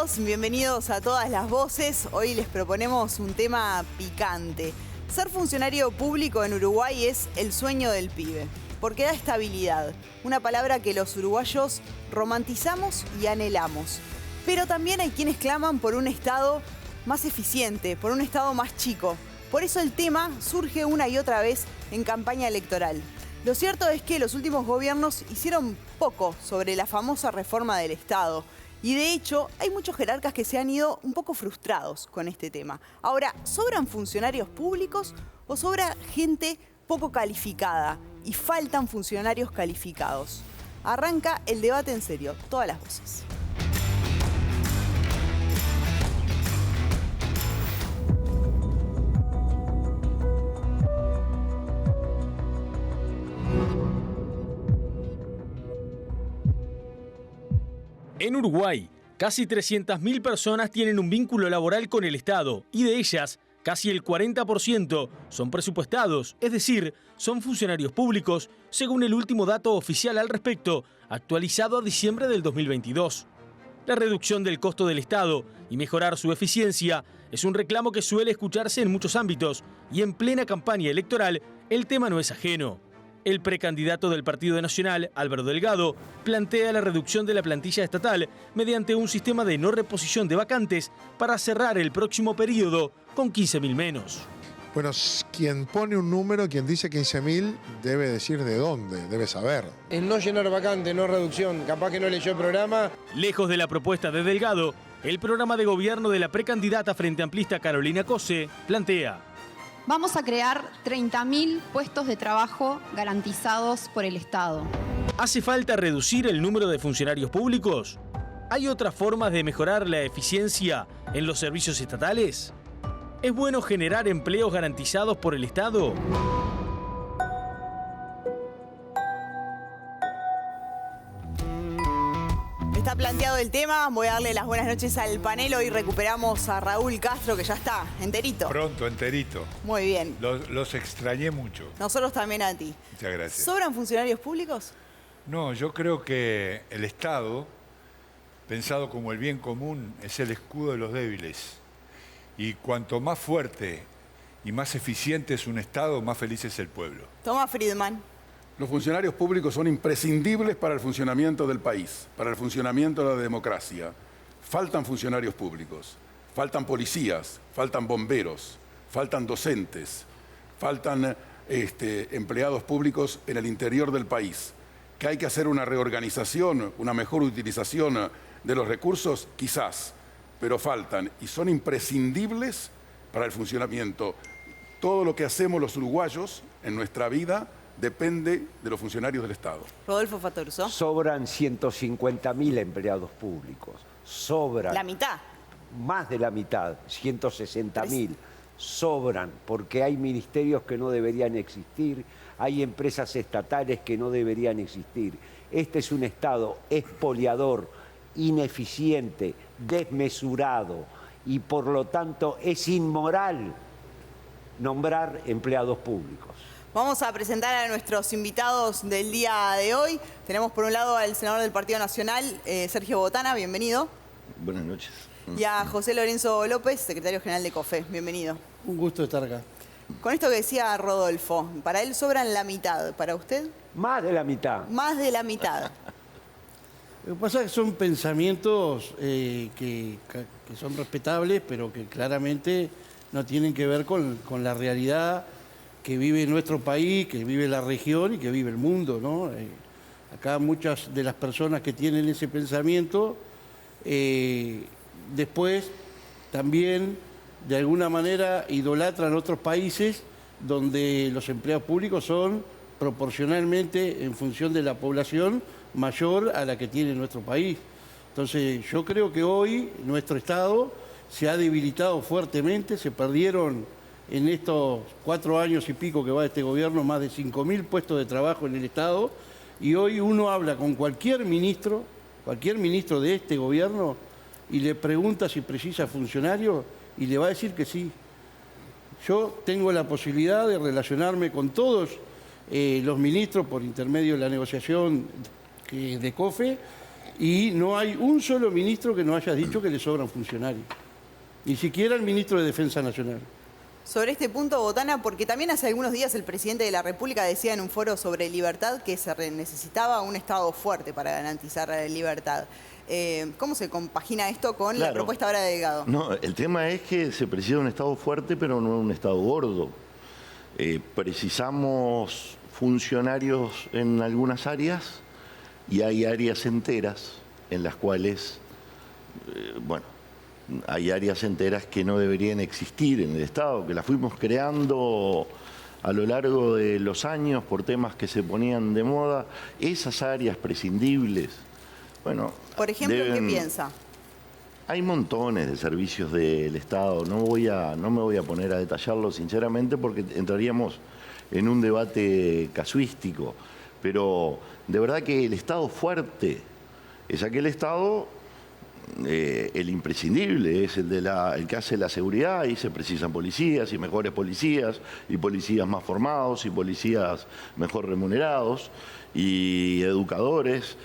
todos, bienvenidos a Todas las Voces. Hoy les proponemos un tema picante. Ser funcionario público en Uruguay es el sueño del pibe, porque da estabilidad, una palabra que los uruguayos romantizamos y anhelamos. Pero también hay quienes claman por un Estado más eficiente, por un Estado más chico. Por eso el tema surge una y otra vez en campaña electoral. Lo cierto es que los últimos gobiernos hicieron poco sobre la famosa reforma del Estado. Y de hecho, hay muchos jerarcas que se han ido un poco frustrados con este tema. Ahora, ¿sobran funcionarios públicos o sobra gente poco calificada? Y faltan funcionarios calificados. Arranca el debate en serio, Todas las Voces. En Uruguay, casi 300.000 personas tienen un vínculo laboral con el Estado y de ellas, casi el 40% son presupuestados, es decir, son funcionarios públicos, según el último dato oficial al respecto, actualizado a diciembre del 2022. La reducción del costo del Estado y mejorar su eficiencia es un reclamo que suele escucharse en muchos ámbitos y en plena campaña electoral el tema no es ajeno. El precandidato del Partido Nacional, Álvaro Delgado, plantea la reducción de la plantilla estatal mediante un sistema de no reposición de vacantes para cerrar el próximo periodo con 15.000 menos. Bueno, quien pone un número, quien dice 15.000, debe decir de dónde, debe saber. Es no llenar vacante, no reducción. Capaz que no leyó el programa. Lejos de la propuesta de Delgado, el programa de gobierno de la precandidata Frente Amplista Carolina Cose plantea: vamos a crear 30.000 puestos de trabajo garantizados por el Estado. ¿Hace falta reducir el número de funcionarios públicos? ¿Hay otras formas de mejorar la eficiencia en los servicios estatales? ¿Es bueno generar empleos garantizados por el Estado? Está planteado el tema, voy a darle las buenas noches al panel. Hoy recuperamos a Raúl Castro, que ya está, enterito. Pronto, enterito. Muy bien. Los extrañé mucho. Nosotros también a ti. Muchas gracias. ¿Sobran funcionarios públicos? No, yo creo que el Estado, pensado como el bien común, es el escudo de los débiles. Y cuanto más fuerte y más eficiente es un Estado, más feliz es el pueblo. Toma Friedman. Los funcionarios públicos son imprescindibles para el funcionamiento del país, para el funcionamiento de la democracia. Faltan funcionarios públicos, faltan policías, faltan bomberos, faltan docentes, faltan empleados públicos en el interior del país. ¿Que hay que hacer una reorganización, una mejor utilización de los recursos? Quizás, pero faltan y son imprescindibles para el funcionamiento. Todo lo que hacemos los uruguayos en nuestra vida depende de los funcionarios del Estado. Rodolfo Fattoruso. Sobran 150.000 empleados públicos. Sobran. La mitad. Más de la mitad, 160.000. Sobran porque hay ministerios que no deberían existir, hay empresas estatales que no deberían existir. Este es un Estado expoliador, ineficiente, desmesurado y por lo tanto es inmoral nombrar empleados públicos. Vamos a presentar a nuestros invitados del día de hoy. Tenemos por un lado al senador del Partido Nacional, Sergio Botana, bienvenido. Buenas noches. Y a José Lorenzo López, secretario general de COFE, bienvenido. Un gusto estar acá. Con esto que decía Rodolfo, para él sobran la mitad, ¿para usted? Más de la mitad. Más de la mitad. Lo que pasa es que son pensamientos que son respetables, pero que claramente no tienen que ver con la realidad que vive nuestro país, que vive la región y que vive el mundo, ¿no? Acá muchas de las personas que tienen ese pensamiento después también de alguna manera idolatran otros países donde los empleados públicos son proporcionalmente en función de la población mayor a la que tiene nuestro país. Entonces yo creo que hoy nuestro Estado se ha debilitado fuertemente, se perdieron en estos 4 años y pico que va este gobierno más de 5.000 puestos de trabajo en el Estado, y hoy uno habla con cualquier ministro de este gobierno y le pregunta si precisa funcionarios y le va a decir que sí. Yo tengo la posibilidad de relacionarme con todos los ministros por intermedio de la negociación de COFE Y no hay un solo ministro que no haya dicho que le sobran funcionarios. Ni siquiera el ministro de Defensa Nacional. Sobre este punto, Botana, porque también hace algunos días el presidente de la República decía en un foro sobre libertad que se necesitaba un Estado fuerte para garantizar la libertad. ¿Cómo se compagina esto con la propuesta ahora de Delgado? No, el tema es que se precisa un Estado fuerte, pero no un Estado gordo. Precisamos funcionarios en algunas áreas y hay áreas enteras en las cuales, hay áreas enteras que no deberían existir en el Estado, que las fuimos creando a lo largo de los años por temas que se ponían de moda. Esas áreas prescindibles, por ejemplo, ¿qué piensa? Hay montones de servicios del Estado, no me voy a poner a detallarlo sinceramente porque entraríamos en un debate casuístico, pero de verdad que el Estado fuerte es aquel Estado, el imprescindible, es el que hace la seguridad, y se precisan policías y mejores policías, y policías más formados, y policías mejor remunerados, y educadores.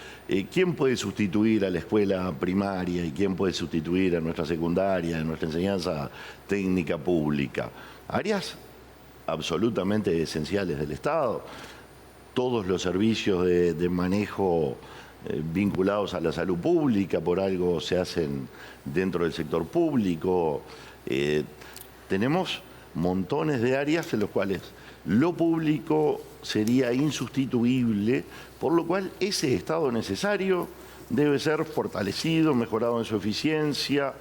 ¿Quién puede sustituir a la escuela primaria y quién puede sustituir a nuestra secundaria, a nuestra enseñanza técnica pública? Áreas absolutamente esenciales del Estado. Todos los servicios de manejo vinculados a la salud pública, por algo se hacen dentro del sector público. Tenemos montones de áreas en las cuales lo público sería insustituible, por lo cual ese Estado necesario debe ser fortalecido, mejorado en su eficiencia,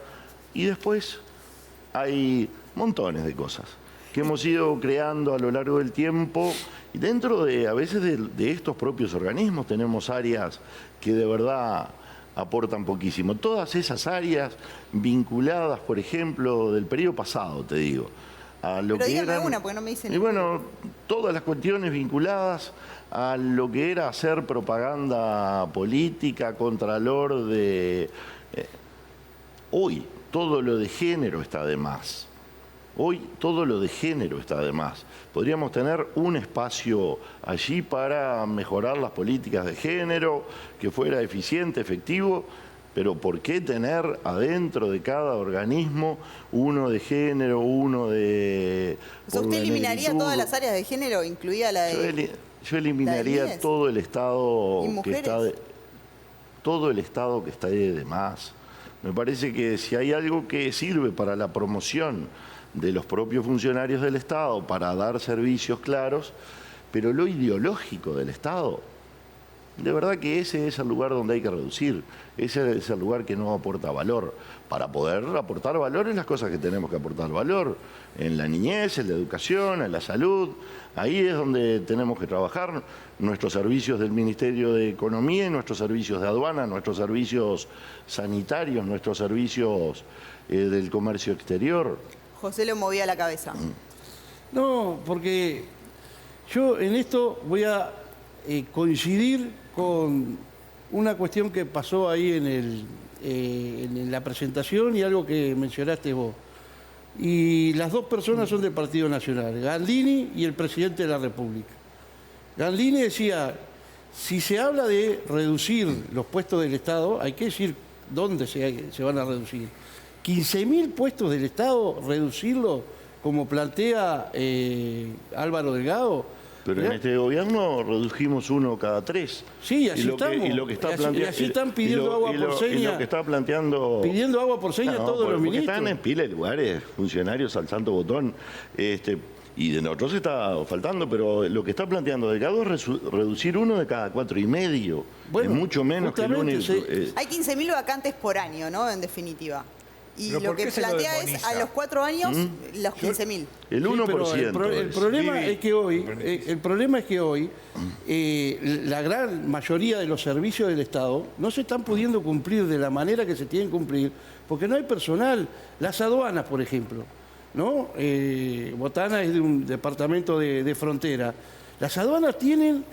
y después hay montones de cosas que hemos ido creando a lo largo del tiempo, y dentro a veces de estos propios organismos tenemos áreas que de verdad aportan poquísimo. Todas esas áreas vinculadas, por ejemplo, del periodo pasado, te digo, a lo que eran, una, porque no me dicen. Y todas las cuestiones vinculadas a lo que era hacer propaganda política, contralor de... hoy todo lo de género está de más. Hoy todo lo de género está de más. Podríamos tener un espacio allí para mejorar las políticas de género, que fuera eficiente, efectivo, pero ¿por qué tener adentro de cada organismo uno de género, uno de... ¿Usted eliminaría todas las áreas de género, incluida la de... Yo eliminaría todo el Estado que está de más. Me parece que si hay algo que sirve para la promoción de los propios funcionarios del Estado, para dar servicios claros, pero lo ideológico del Estado, de verdad que ese es el lugar donde hay que reducir, ese es el lugar que no aporta valor. Para poder aportar valor en las cosas que tenemos que aportar valor, en la niñez, en la educación, en la salud, ahí es donde tenemos que trabajar. Nuestros servicios del Ministerio de Economía, nuestros servicios de aduana, nuestros servicios sanitarios, nuestros servicios del comercio exterior. José lo movía la cabeza. No, porque yo en esto voy a coincidir con una cuestión que pasó ahí en la presentación y algo que mencionaste vos. Y las dos personas son del Partido Nacional, Gandini y el presidente de la República. Gandini decía, si se habla de reducir los puestos del Estado, hay que decir dónde se van a reducir. 15.000 puestos del Estado, reducirlo como plantea Álvaro Delgado. Pero en este gobierno redujimos uno cada 3. Sí, así estamos. Y así están pidiendo agua por seña. Y lo que está planteando... Pidiendo agua por seña todos los ministros. Están en pila de lugares, funcionarios al santo botón. Y de nosotros está faltando, pero lo que está planteando Delgado es reducir uno de cada 4,5. Bueno, es mucho menos que el único. Sí. Hay 15.000 vacantes por año, ¿no? En definitiva. Y lo que plantea es a los 4 años los 15.000. El 1%. El problema es que hoy la gran mayoría de los servicios del Estado no se están pudiendo cumplir de la manera que se tienen que cumplir porque no hay personal. Las aduanas, por ejemplo, ¿no? Botana es de un departamento de frontera. Las aduanas tienen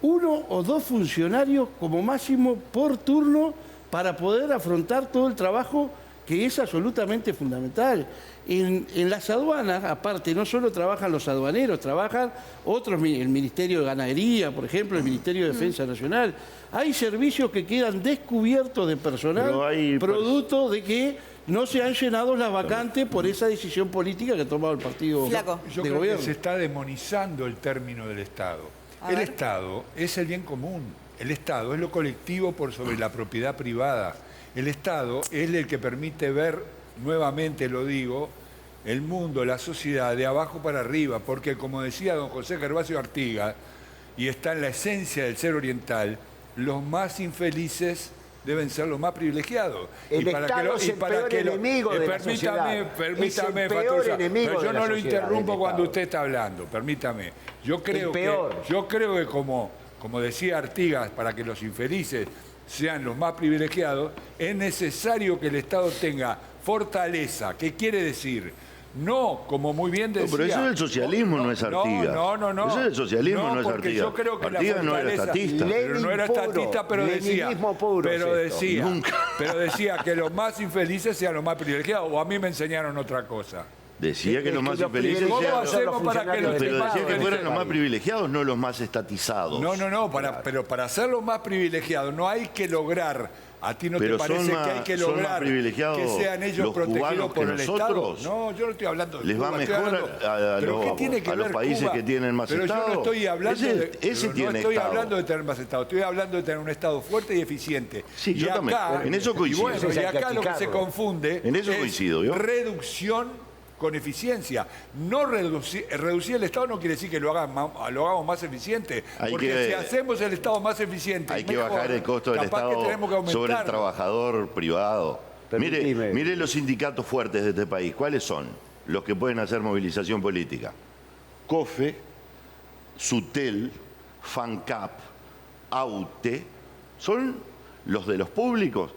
1 o 2 funcionarios como máximo por turno para poder afrontar todo el trabajo que es absolutamente fundamental. En las aduanas, aparte, no solo trabajan los aduaneros, trabajan otros, el Ministerio de Ganadería, por ejemplo, el Ministerio de Defensa Nacional. Hay servicios que quedan descubiertos de personal, producto de que no se han llenado las vacantes por esa decisión política que ha tomado el partido Yo de creo gobierno. que se está demonizando el término del Estado. El Estado es el bien común. El Estado es lo colectivo por sobre la propiedad privada. El Estado es el que permite ver, nuevamente lo digo, el mundo, la sociedad, de abajo para arriba, porque como decía don José Gervasio Artigas, y está en la esencia del ser oriental, los más infelices deben ser los más privilegiados. El Estado es el peor enemigo de la sociedad. Permítame, es el peor Fatosa, enemigo pero yo de la no lo sociedad, interrumpo cuando usted está hablando, permítame. Yo creo que como decía Artigas, para que los infelices sean los más privilegiados, es necesario que el Estado tenga fortaleza. ¿Qué quiere decir? No, como muy bien decía... No, pero eso es el socialismo, no es Artigas. No. Eso es el socialismo, no es Artigas. Yo creo que Artigas no era estatista. Pero no era estatista, pero decía que los más infelices sean los más privilegiados. O a mí me enseñaron otra cosa. Decía que los más infelices ¿Cómo sean hacemos para que los pero demás decía que fueran los más privilegiados, no los más estatizados. Pero para ser los más privilegiados no hay que lograr... ¿A ti no pero te parece que hay que lograr que sean ellos protegidos por el Estado? No, yo no estoy hablando de les Cuba, va mejor a los países Cuba? que tienen más pero Estado. Yo no estoy hablando hablando de tener más Estado, estoy hablando de tener un Estado fuerte y eficiente. Sí, yo también. En eso coincido. Y acá lo que se confunde en eso coincido, es reducción con eficiencia. No reducir el Estado no quiere decir que lo hagamos más eficiente. Porque si hacemos el Estado más eficiente... Hay que bajar el costo del Estado sobre el trabajador privado. Mire los sindicatos fuertes de este país. ¿Cuáles son? Los que pueden hacer movilización política. COFE, SUTEL, FANCAP, AUTE, son los de los públicos.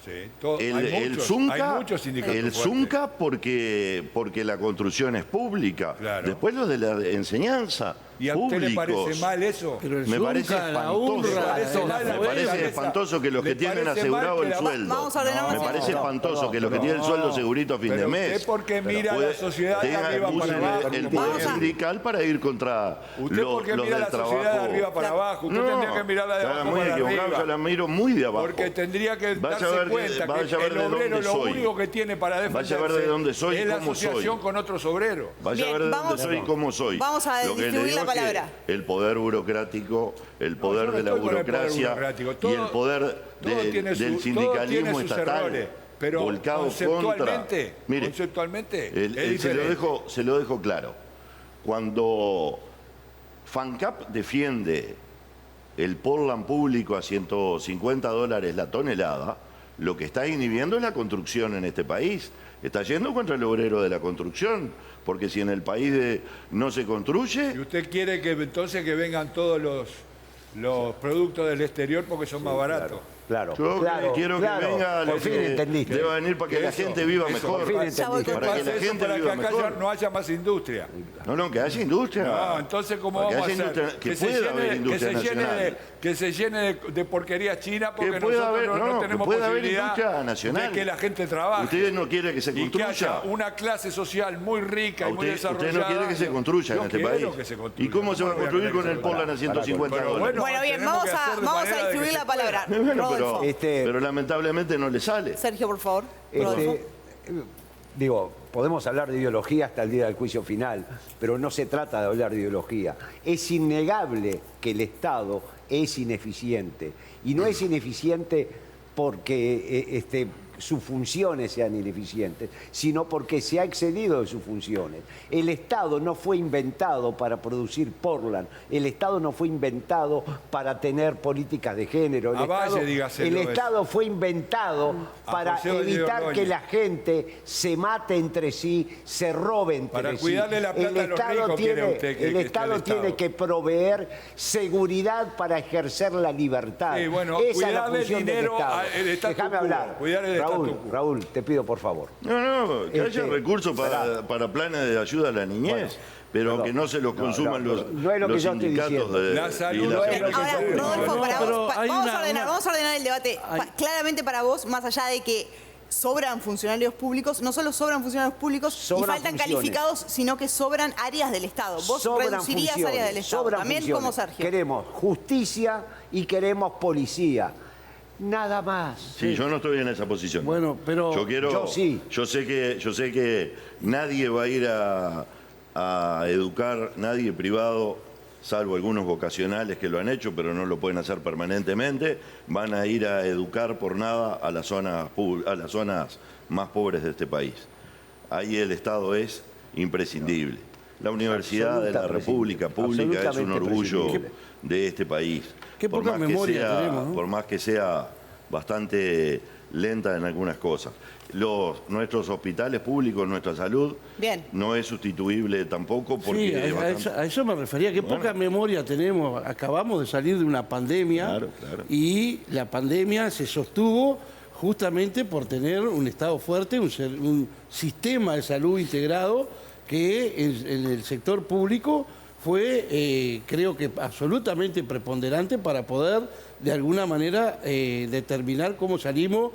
Sí, el Zunca porque la construcción es pública. Claro. Después los de la enseñanza. ¿Y a usted le parece mal eso? Me parece espantoso. Me parece espantoso que los que tienen asegurado el sueldo. Me parece espantoso que los que tienen el sueldo segurito a fin de mes. Usted porque mira la sociedad de arriba para abajo. El poder sindical para ir contra los del trabajo. Usted porque mira la sociedad de arriba para abajo. Usted tendría que mirarla de abajo para arriba. Yo la miro muy de abajo. Porque tendría que darse cuenta que el obrero lo único que tiene para defenderse es la asociación con otros obreros. Vaya a ver de dónde soy y cómo soy. Vamos a distribuir la palabra. El poder burocrático, el poder de la burocracia y el poder del sindicalismo estatal volcado contra... Mire, conceptualmente se lo dejo claro. Cuando FANCAP defiende el Portland público a $150 la tonelada, lo que está inhibiendo es la construcción en este país. Está yendo contra el obrero de la construcción, porque si en el país no se construye... ¿Y usted quiere que entonces que vengan todos los productos del exterior porque son más baratos? Claro. Yo quiero que venga lo que deba venir para que la gente viva mejor. Para que la gente viva mejor. No haya más industria. No, que haya industria. No, entonces ¿cómo vamos a hacer? Que se llene de porquerías chinas porque nosotros no tenemos posibilidad de que la gente trabaje. ¿Ustedes no quieren que se construya? Y que haya una clase social muy rica y muy desarrollada. ¿Usted no quiere que se construya en este país? ¿Y cómo se va a construir con el Portland a $150? Bueno, bien, vamos a distribuir la palabra. Pero lamentablemente no le sale. Sergio, por favor. Podemos hablar de ideología hasta el día del juicio final, pero no se trata de hablar de ideología. Es innegable que el Estado es ineficiente. Y no es ineficiente porque sus funciones sean ineficientes, sino porque se ha excedido de sus funciones. El Estado no fue inventado para producir Portland, el Estado no fue inventado para tener políticas de género, el Estado fue inventado para evitar que la gente se mate entre sí, se robe entre sí. Para cuidarle la plata a los ricos, el Estado tiene que proveer seguridad para ejercer la libertad. Sí, bueno, esa es la función del Estado. Déjame hablar. Raúl, te pido por favor. Que haya recursos para planes de ayuda a la niñez, pero que no se los consuman los sindicatos de la salud. Rodolfo, para vos, vamos a ordenar el debate claramente para vos, más allá de que sobran funcionarios públicos, no solo sobran funcionarios públicos Sobran y faltan funciones. calificados, sino que sobran áreas del Estado. Vos reducirías áreas del Estado, sobran también funciones. como Sergio. Queremos justicia y queremos policía. Nada más. Sí, yo no estoy en esa posición. Bueno, pero yo sí. Yo sé que nadie va a ir a educar, nadie privado, salvo algunos vocacionales que lo han hecho, pero no lo pueden hacer permanentemente, van a ir a educar por nada a las zonas más pobres de este país. Ahí el Estado es imprescindible. La Universidad de la República Pública es un orgullo de este país. Qué poca memoria tenemos, ¿no? Por más que sea bastante lenta en algunas cosas. Nuestros hospitales públicos, nuestra salud, Bien. no es sustituible tampoco porque... Sí, a eso me refería, que poca memoria tenemos. Acabamos de salir de una pandemia. Claro. Y la pandemia se sostuvo justamente por tener un Estado fuerte, un sistema de salud integrado que en el sector público fue, creo que, absolutamente preponderante para poder, de alguna manera, determinar cómo salimos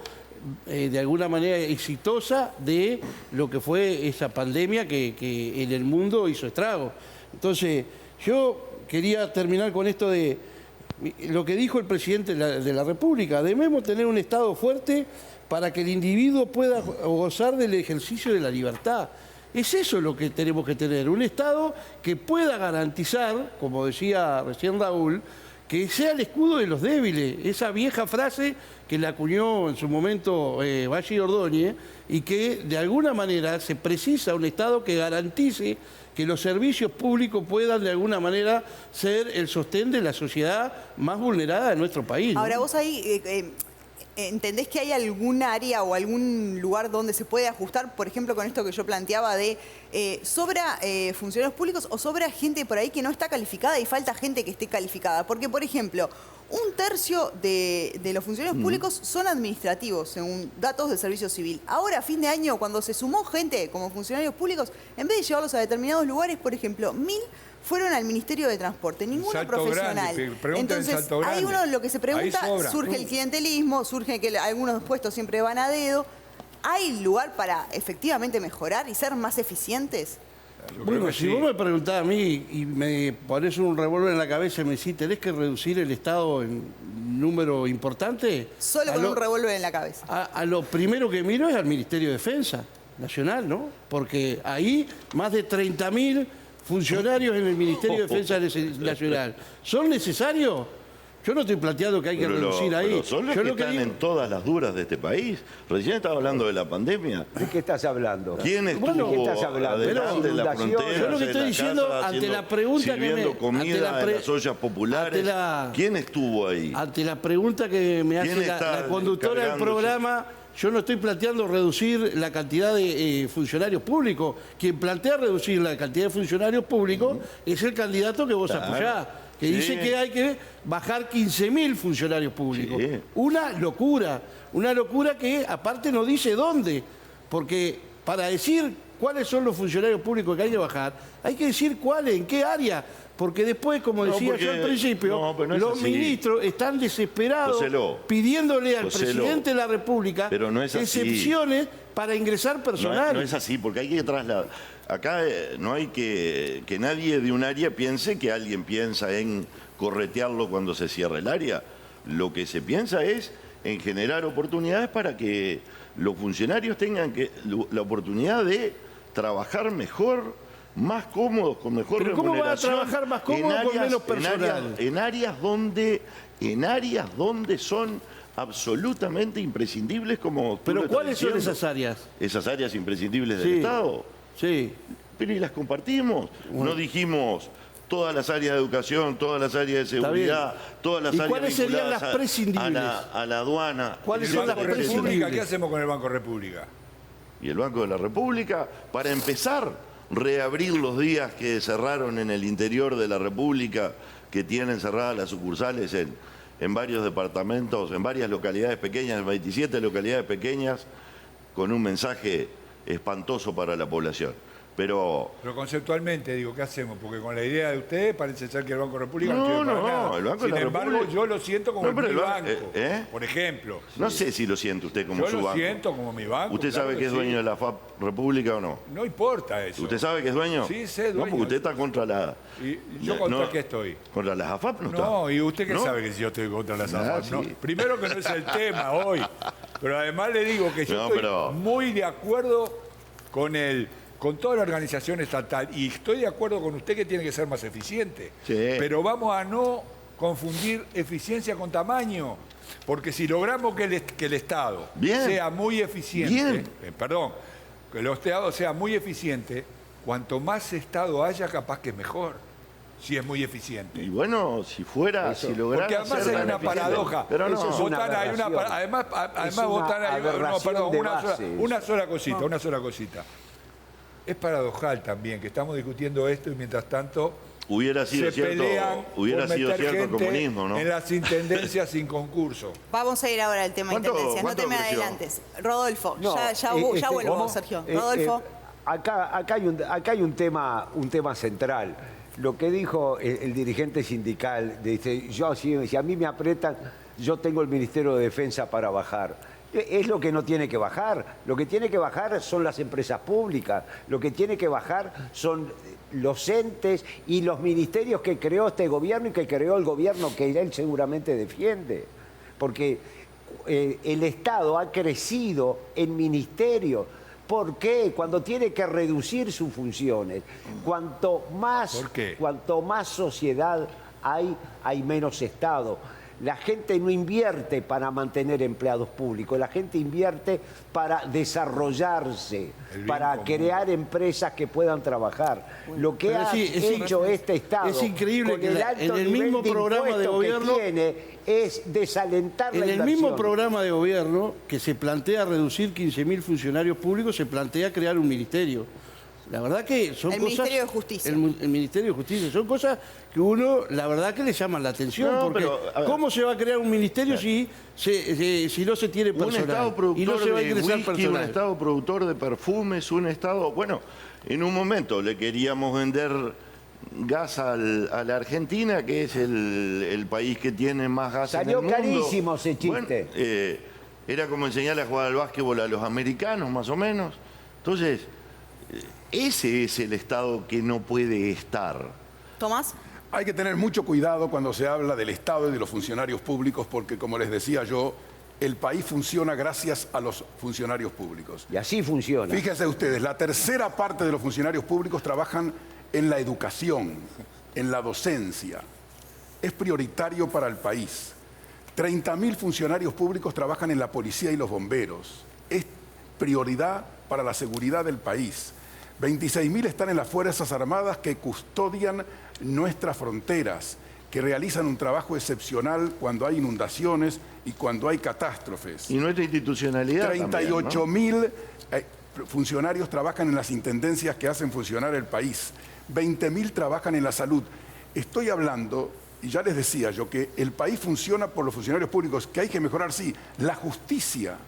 de alguna manera exitosa de lo que fue esa pandemia que en el mundo hizo estragos. Entonces, yo quería terminar con esto de lo que dijo el presidente de la República. Debemos tener un Estado fuerte para que el individuo pueda gozar del ejercicio de la libertad. Es eso lo que tenemos que tener, un Estado que pueda garantizar, como decía recién Raúl, que sea el escudo de los débiles, esa vieja frase que la acuñó en su momento Valle y Ordóñez, y que de alguna manera se precisa un Estado que garantice que los servicios públicos puedan de alguna manera ser el sostén de la sociedad más vulnerada de nuestro país, ¿no? Ahora, vos ahí ¿entendés que hay algún área o algún lugar donde se puede ajustar, por ejemplo, con esto que yo planteaba de sobra funcionarios públicos o sobra gente por ahí que no está calificada y falta gente que esté calificada? Porque, por ejemplo, 1/3 de los funcionarios públicos son administrativos, según datos del Servicio Civil. Ahora, a fin de año, cuando se sumó gente como funcionarios públicos, en vez de llevarlos a determinados lugares, por ejemplo, 1000 fueron al Ministerio de Transporte, ninguno Salto profesional. Grande, Entonces, Salto Grande. ahí uno lo que se pregunta, Ahí sobra. surge el clientelismo, surge que algunos puestos siempre van a dedo. ¿Hay lugar para efectivamente mejorar y ser más eficientes? Bueno, si vos me preguntás a mí y me pones un revólver en la cabeza y me decís, ¿tenés que reducir el Estado en número importante? Solo con un revólver en la cabeza. A lo primero que miro es al Ministerio de Defensa Nacional, ¿no? Porque ahí más de 30.000 funcionarios en el Ministerio de Defensa Nacional. ¿Son necesarios? Yo no estoy planteando que hay que reducir ahí. Pero son los Yo que lo que están digo- en todas las duras de este país. Recién estaba hablando de la pandemia. ¿De qué estás hablando? ¿Quién estuvo ¿de qué estás hablando? adelante en la Inundación. frontera? Yo lo que en estoy la diciendo, casa, ante haciendo- la pregunta que sirviendo me- comida ante la en pre- las ollas populares. ante la- ¿Quién estuvo ahí? Ante la pregunta que me hace ¿Quién está la conductora del cargándose? programa, yo no estoy planteando reducir la cantidad de funcionarios públicos. Quien plantea reducir la cantidad de funcionarios públicos es el candidato que vos apoyás, que dice que hay que bajar 15.000 funcionarios públicos. Sí. Una locura que aparte no dice dónde, porque para decir cuáles son los funcionarios públicos que hay que bajar, hay que decir cuáles, en qué área. Porque después, como No, decía porque- yo al principio, no, pero no es los así. ministros están desesperados Joselo, pidiéndole al Joselo, presidente de la República pero no es así. excepciones para ingresar personal. No es así, porque hay que trasladar. Acá no hay que nadie de un área piense que alguien piensa en corretearlo cuando se cierra el área. Lo que se piensa es en generar oportunidades para que los funcionarios tengan la oportunidad de trabajar mejor, más cómodos, con mejor ¿Pero cómo van a remuneración. trabajar más cómodos con menos personal? En áreas donde son absolutamente imprescindibles como... tú Pero lo estás ¿cuáles son diciendo. esas áreas? Esas áreas imprescindibles del Sí. Estado. Sí. Pero y las compartimos. No dijimos todas las áreas de educación, todas las áreas de Está seguridad, todas las ¿Y áreas cuáles serían vinculadas las prescindibles? a la aduana. ¿Cuáles ¿El son las Banco República? prescindibles? ¿Qué hacemos con el Banco República? Y el Banco de la República, para empezar, reabrir los días que cerraron en el interior de la República, que tienen cerradas las sucursales en varios departamentos, en varias localidades pequeñas, 27 localidades pequeñas, con un mensaje espantoso para la población. Pero conceptualmente, digo, ¿qué hacemos? Porque con la idea de ustedes parece ser que el Banco República no sirve para nada. El Banco de la Sin embargo, República... yo lo siento como mi banco, ¿eh? por ejemplo. No sé si lo siente usted como su banco. Yo lo siento como mi banco. ¿Usted sabe que es dueño de la FAP República o no? No importa eso. ¿Usted sabe que es dueño? Sí, sé dueño. No, porque usted está contra la... ¿Y yo contra qué estoy? ¿Contra las AFAP no está? No, ¿y usted qué ¿No? sabe que si yo estoy contra las AFAP? Sí. No. Primero que no es el tema hoy, pero además le digo que yo estoy muy de acuerdo con toda la organización estatal y estoy de acuerdo con usted que tiene que ser más eficiente. Sí. Pero vamos a no confundir eficiencia con tamaño, porque si logramos que el Estado sea muy eficiente, que el Estado sea muy eficiente, cuanto más Estado haya, capaz que es mejor, si es muy eficiente. Y bueno, si fuera, si lograra... Porque además hay una paradoja. Pero no, una sola cosita. Es paradojal también que estamos discutiendo esto y mientras tanto hubiera sido se pelean cierto el comunismo, ¿no? En las intendencias sin concurso. Vamos a ir ahora al tema de intendencias, no te me adelantes. Rodolfo, ya vuelvo, Sergio. Rodolfo. Acá hay un tema central. Lo que dijo el dirigente sindical, dice, si a mí me apretan, yo tengo el Ministerio de Defensa para bajar. Es lo que no tiene que bajar. Lo que tiene que bajar son las empresas públicas. Lo que tiene que bajar son los entes y los ministerios que creó este gobierno y que creó el gobierno que él seguramente defiende. Porque el Estado ha crecido en ministerios. ¿Por qué? Cuando tiene que reducir sus funciones. Cuanto más sociedad hay menos Estado. La gente no invierte para mantener empleados públicos, la gente invierte para desarrollarse, para crear empresas que puedan trabajar. Lo que ha hecho este Estado es increíble con que el alto en el nivel mismo de programa de gobierno que tiene es desalentar la inversión. En el mismo programa de gobierno que se plantea reducir 15.000 funcionarios públicos, se plantea crear un ministerio. La verdad que son cosas... Ministerio de Justicia. El Ministerio de Justicia. Son cosas que uno, la verdad que le llaman la atención. Porque ¿cómo se va a crear un ministerio si no se tiene personal? Un Estado productor y no se va a de ingresar whisky, personal. un Estado productor de perfumes, un Estado... Bueno, en un momento le queríamos vender gas a la Argentina, que es el país que tiene más gas en el mundo. Salió carísimo ese chiste. Bueno, era como enseñarle a jugar al básquetbol a los americanos, más o menos. Entonces... ese es el Estado que no puede estar. Tomás. Hay que tener mucho cuidado cuando se habla del Estado y de los funcionarios públicos porque, como les decía yo, el país funciona gracias a los funcionarios públicos. Y así funciona. Fíjense ustedes, la tercera parte de los funcionarios públicos trabajan en la educación, en la docencia. Es prioritario para el país. 30.000 funcionarios públicos trabajan en la policía y los bomberos. Es prioridad para la seguridad del país. 26.000 están en las Fuerzas Armadas que custodian nuestras fronteras, que realizan un trabajo excepcional cuando hay inundaciones y cuando hay catástrofes. Y nuestra institucionalidad 38.000 funcionarios trabajan en las intendencias que hacen funcionar el país. 20.000 trabajan en la salud. Estoy hablando, y ya les decía yo, que el país funciona por los funcionarios públicos, que hay que mejorar, sí, la justicia,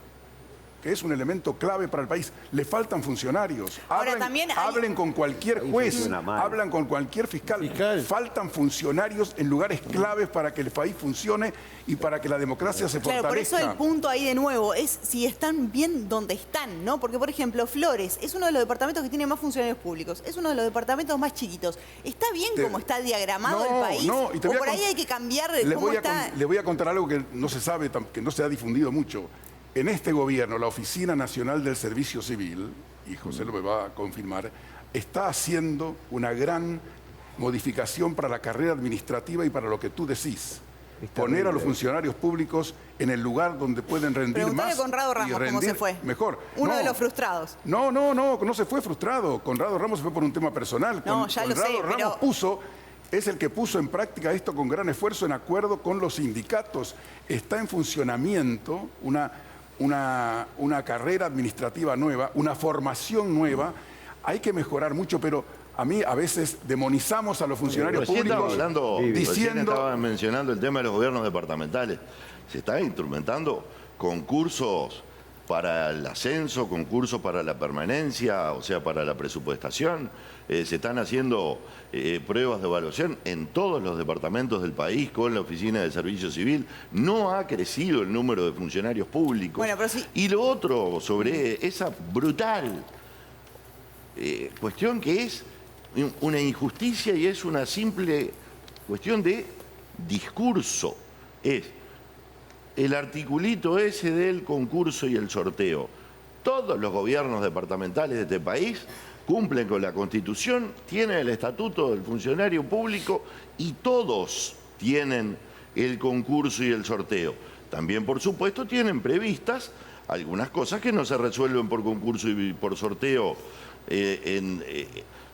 que es un elemento clave para el país. Le faltan funcionarios. Hablen con cualquier juez, hablan con cualquier fiscal. Faltan funcionarios en lugares claves para que el país funcione y para que la democracia se fortalezca. Claro, por eso el punto ahí de nuevo es si están bien donde están, ¿no? Porque, por ejemplo, Flores es uno de los departamentos que tiene más funcionarios públicos, es uno de los departamentos más chiquitos. ¿Está bien como está diagramado el país? No, y ¿O por ahí hay que cambiar cómo está? Les voy a contar algo que no se sabe, que no se ha difundido mucho. En este gobierno, la Oficina Nacional del Servicio Civil, y José lo me va a confirmar, está haciendo una gran modificación para la carrera administrativa y para lo que tú decís. Poner a los funcionarios públicos en el lugar donde pueden rendir más. Preguntale a Conrado Ramos cómo se fue. Mejor. Uno de los frustrados. No se fue frustrado. Conrado Ramos se fue por un tema personal. Conrado Ramos es el que puso en práctica esto con gran esfuerzo en acuerdo con los sindicatos. Está en funcionamiento una carrera administrativa nueva, una formación nueva. Hay que mejorar mucho, pero a mí a veces demonizamos a los funcionarios públicos recién estaba mencionando el tema de los gobiernos departamentales. Se están instrumentando concursos para el ascenso, concursos para la permanencia, o sea, para la presupuestación. Se están haciendo pruebas de evaluación en todos los departamentos del país con la Oficina de Servicio Civil. No ha crecido el número de funcionarios públicos. Bueno, pero sí. Y lo otro sobre esa brutal cuestión que es una injusticia y es una simple cuestión de discurso. Es el articulito ese del concurso y el sorteo. Todos los gobiernos departamentales de este país cumplen con la Constitución, tienen el Estatuto del Funcionario Público y todos tienen el concurso y el sorteo. También, por supuesto, tienen previstas algunas cosas que no se resuelven por concurso y por sorteo.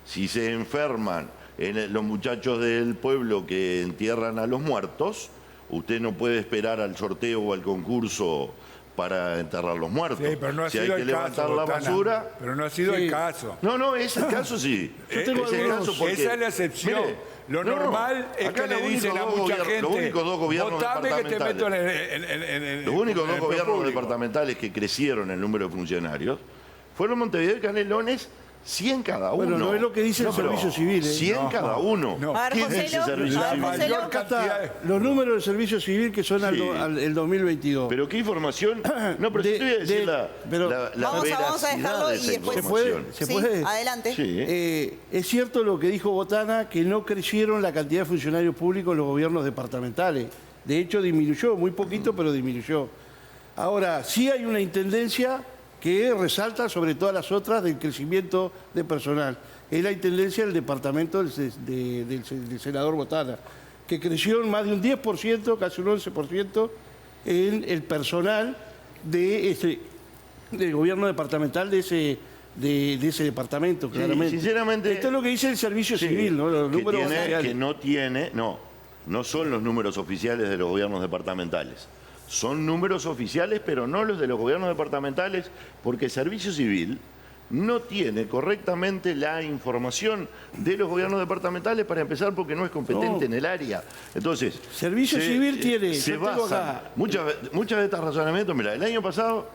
Si se enferman los muchachos del pueblo que entierran a los muertos, usted no puede esperar al sorteo o al concurso para enterrar los muertos. Sí, pero no ha si sido hay que el levantar caso, la Botana. basura... Pero no ha sido el caso. No, es el caso, sí. Es el caso porque, esa es la excepción. mire, Lo normal es que le dicen a mucha gente, los únicos dos gobiernos votame que te meto los únicos dos gobiernos departamentales que crecieron en el número de funcionarios fueron Montevideo y Canelones, 100 cada uno. Bueno, no es lo que dice el Servicio Civil. 100 cada uno. A ver, ¿Quién José dice Lo, Servicio a ver, Civil? José Lo. Acá está los números del Servicio Civil que son Sí. el 2022. Pero qué información. No, pero yo te voy a decir la Vamos a veracidad dejarlo de y esa después- información. ¿Se Sí, puede? adelante. Sí. Es cierto lo que dijo Botana, que no crecieron la cantidad de funcionarios públicos en los gobiernos departamentales. De hecho, disminuyó, muy poquito, pero disminuyó. Ahora, sí hay una intendencia que resalta sobre todas las otras del crecimiento de personal. Es la intendencia del departamento del senador Botana, que creció en más de un 10%, casi un 11% en el personal del gobierno departamental de ese departamento, claramente. Sinceramente, esto es lo que dice el Servicio Civil, ¿no? Los números oficiales. No son los números oficiales de los gobiernos departamentales. Son números oficiales, pero no los de los gobiernos departamentales, porque Servicio Civil no tiene correctamente la información de los gobiernos departamentales, para empezar, porque no es competente en el área. Entonces, Servicio Civil tiene, se yo tengo basan acá. muchas de estos razonamientos. Mira, el año pasado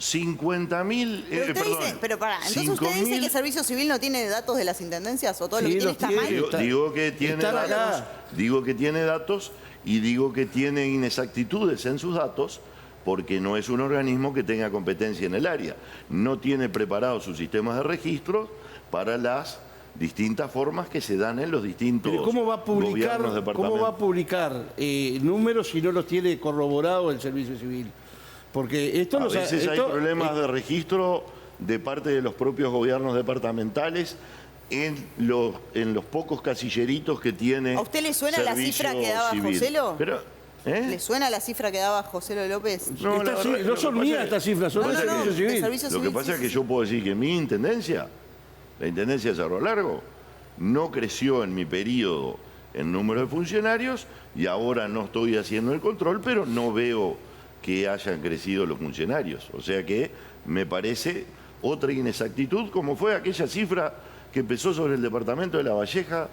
50.000, Pero usted dice, pero pará, entonces usted dice que el Servicio Civil no tiene datos de las intendencias o todo lo Sí, que tiene los está tiene. mal. Digo que tiene Están datos, acá. digo que tiene datos y digo que tiene inexactitudes en sus datos, porque no es un organismo que tenga competencia en el área. No tiene preparados sus sistemas de registro para las distintas formas que se dan en los distintos Pero ¿cómo va a publicar, gobiernos números si no los tiene corroborados el Servicio Civil? Porque esto A veces hay problemas de registro de parte de los propios gobiernos departamentales en los pocos casilleritos que tiene. ¿A usted le suena la Servicio cifra que daba Civil. José Lo? Pero, ¿Le suena la cifra que daba José Lo López? No, la verdad, no lo que son pasa mías es- estas cifras, son No, del no, Servicio del Civil. Servicio Lo que Civil, pasa sí, es que sí. yo puedo decir que mi intendencia, la intendencia de Cerro Largo, no creció en mi periodo en número de funcionarios y ahora no estoy haciendo el control, pero no veo que hayan crecido los funcionarios. O sea que me parece otra inexactitud, como fue aquella cifra que empezó sobre el departamento de La Valleja,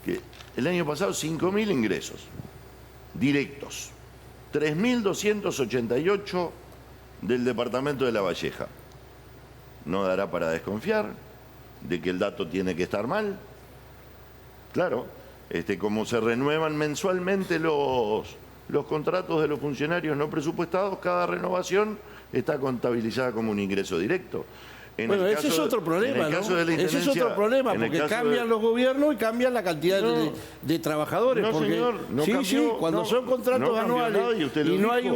que el año pasado 5.000 ingresos directos, 3.288 del departamento de La Valleja. ¿No dará para desconfiar de que el dato tiene que estar mal? Claro, como se renuevan mensualmente los contratos de los funcionarios no presupuestados, cada renovación está contabilizada como un ingreso directo. Bueno, ese es otro problema, ¿no? Ese es otro problema, porque cambian los gobiernos y cambian la cantidad de trabajadores. No, porque, señor, no cambió, cuando no, son contratos no cambió anuales nada y usted lo y no hay, dijo.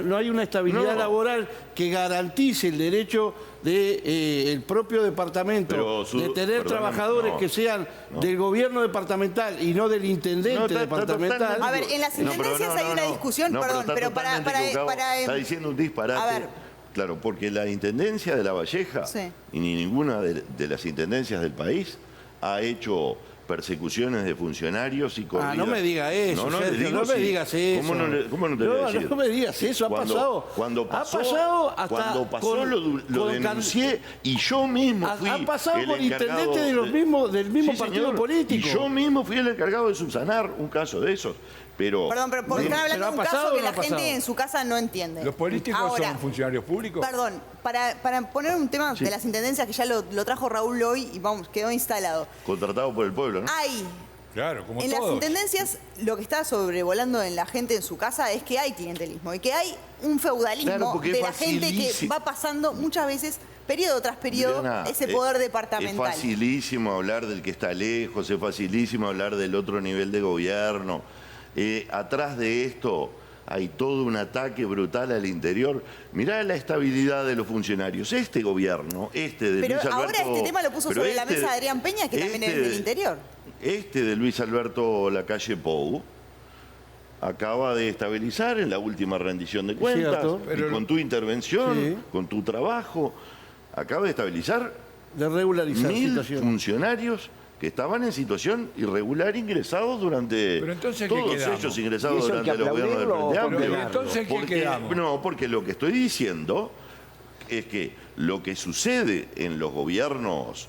no hay una estabilidad No. laboral que garantice el derecho del propio departamento Pero de tener perdóname, trabajadores no, que sean no. del gobierno departamental y no del intendente No, está departamental. totalmente- A ver, en las No, pero intendencias hay una discusión, no, perdón, está pero para totalmente equivocado. Está diciendo un disparate. A ver. Claro, porque la Intendencia de La Valleja Sí. y ni ninguna de las intendencias del país ha hecho persecuciones de funcionarios y corridas. no me diga eso, No, Sergio, le digo no me sí. digas eso. ¿Cómo no te lo voy a decir? No me digas eso, ha pasado. Cuando pasó, ha pasado hasta cuando pasó con- lo con denuncié y yo mismo fui ha pasado el con encargado intendentes del mismo Sí, partido señor. político. Y yo mismo fui el encargado de subsanar un caso de esos. Pero, Perdón, pero están hablando de un caso que la gente en su casa no entiende. ¿Los políticos Ahora, son funcionarios públicos? Perdón, para poner un tema de las intendencias que ya lo trajo Raúl hoy y vamos, quedó instalado. contratado por el pueblo, ¿no? Hay Claro, como en todos. las intendencias lo que está sobrevolando en la gente en su casa es que hay clientelismo y que hay un feudalismo Claro, porque de es la gente que facilísimo. va pasando muchas veces, periodo tras periodo, Diana, ese poder departamental. Es facilísimo hablar del que está lejos, es facilísimo hablar del otro nivel de gobierno. Atrás de esto hay todo un ataque brutal al interior. Mirá la estabilidad de los funcionarios. Este gobierno, de Pero Luis Alberto... ahora este tema lo puso sobre la mesa Adrián Peña, que también es del interior. Este de Luis Alberto Lacalle Pou acaba de estabilizar en la última rendición de cuentas, Cierto. y con tu intervención, Sí. con tu trabajo, acaba de estabilizar De regularizar 1000 situación. funcionarios que estaban en situación irregular ingresados durante... Pero entonces, ¿en qué todos quedamos? ellos ¿Y ingresados eso hay durante que los gobiernos del aplaudirlo Frente o Amplio. Pero entonces, ¿en qué Porque- quedamos? No, porque lo que estoy diciendo es que lo que sucede en los gobiernos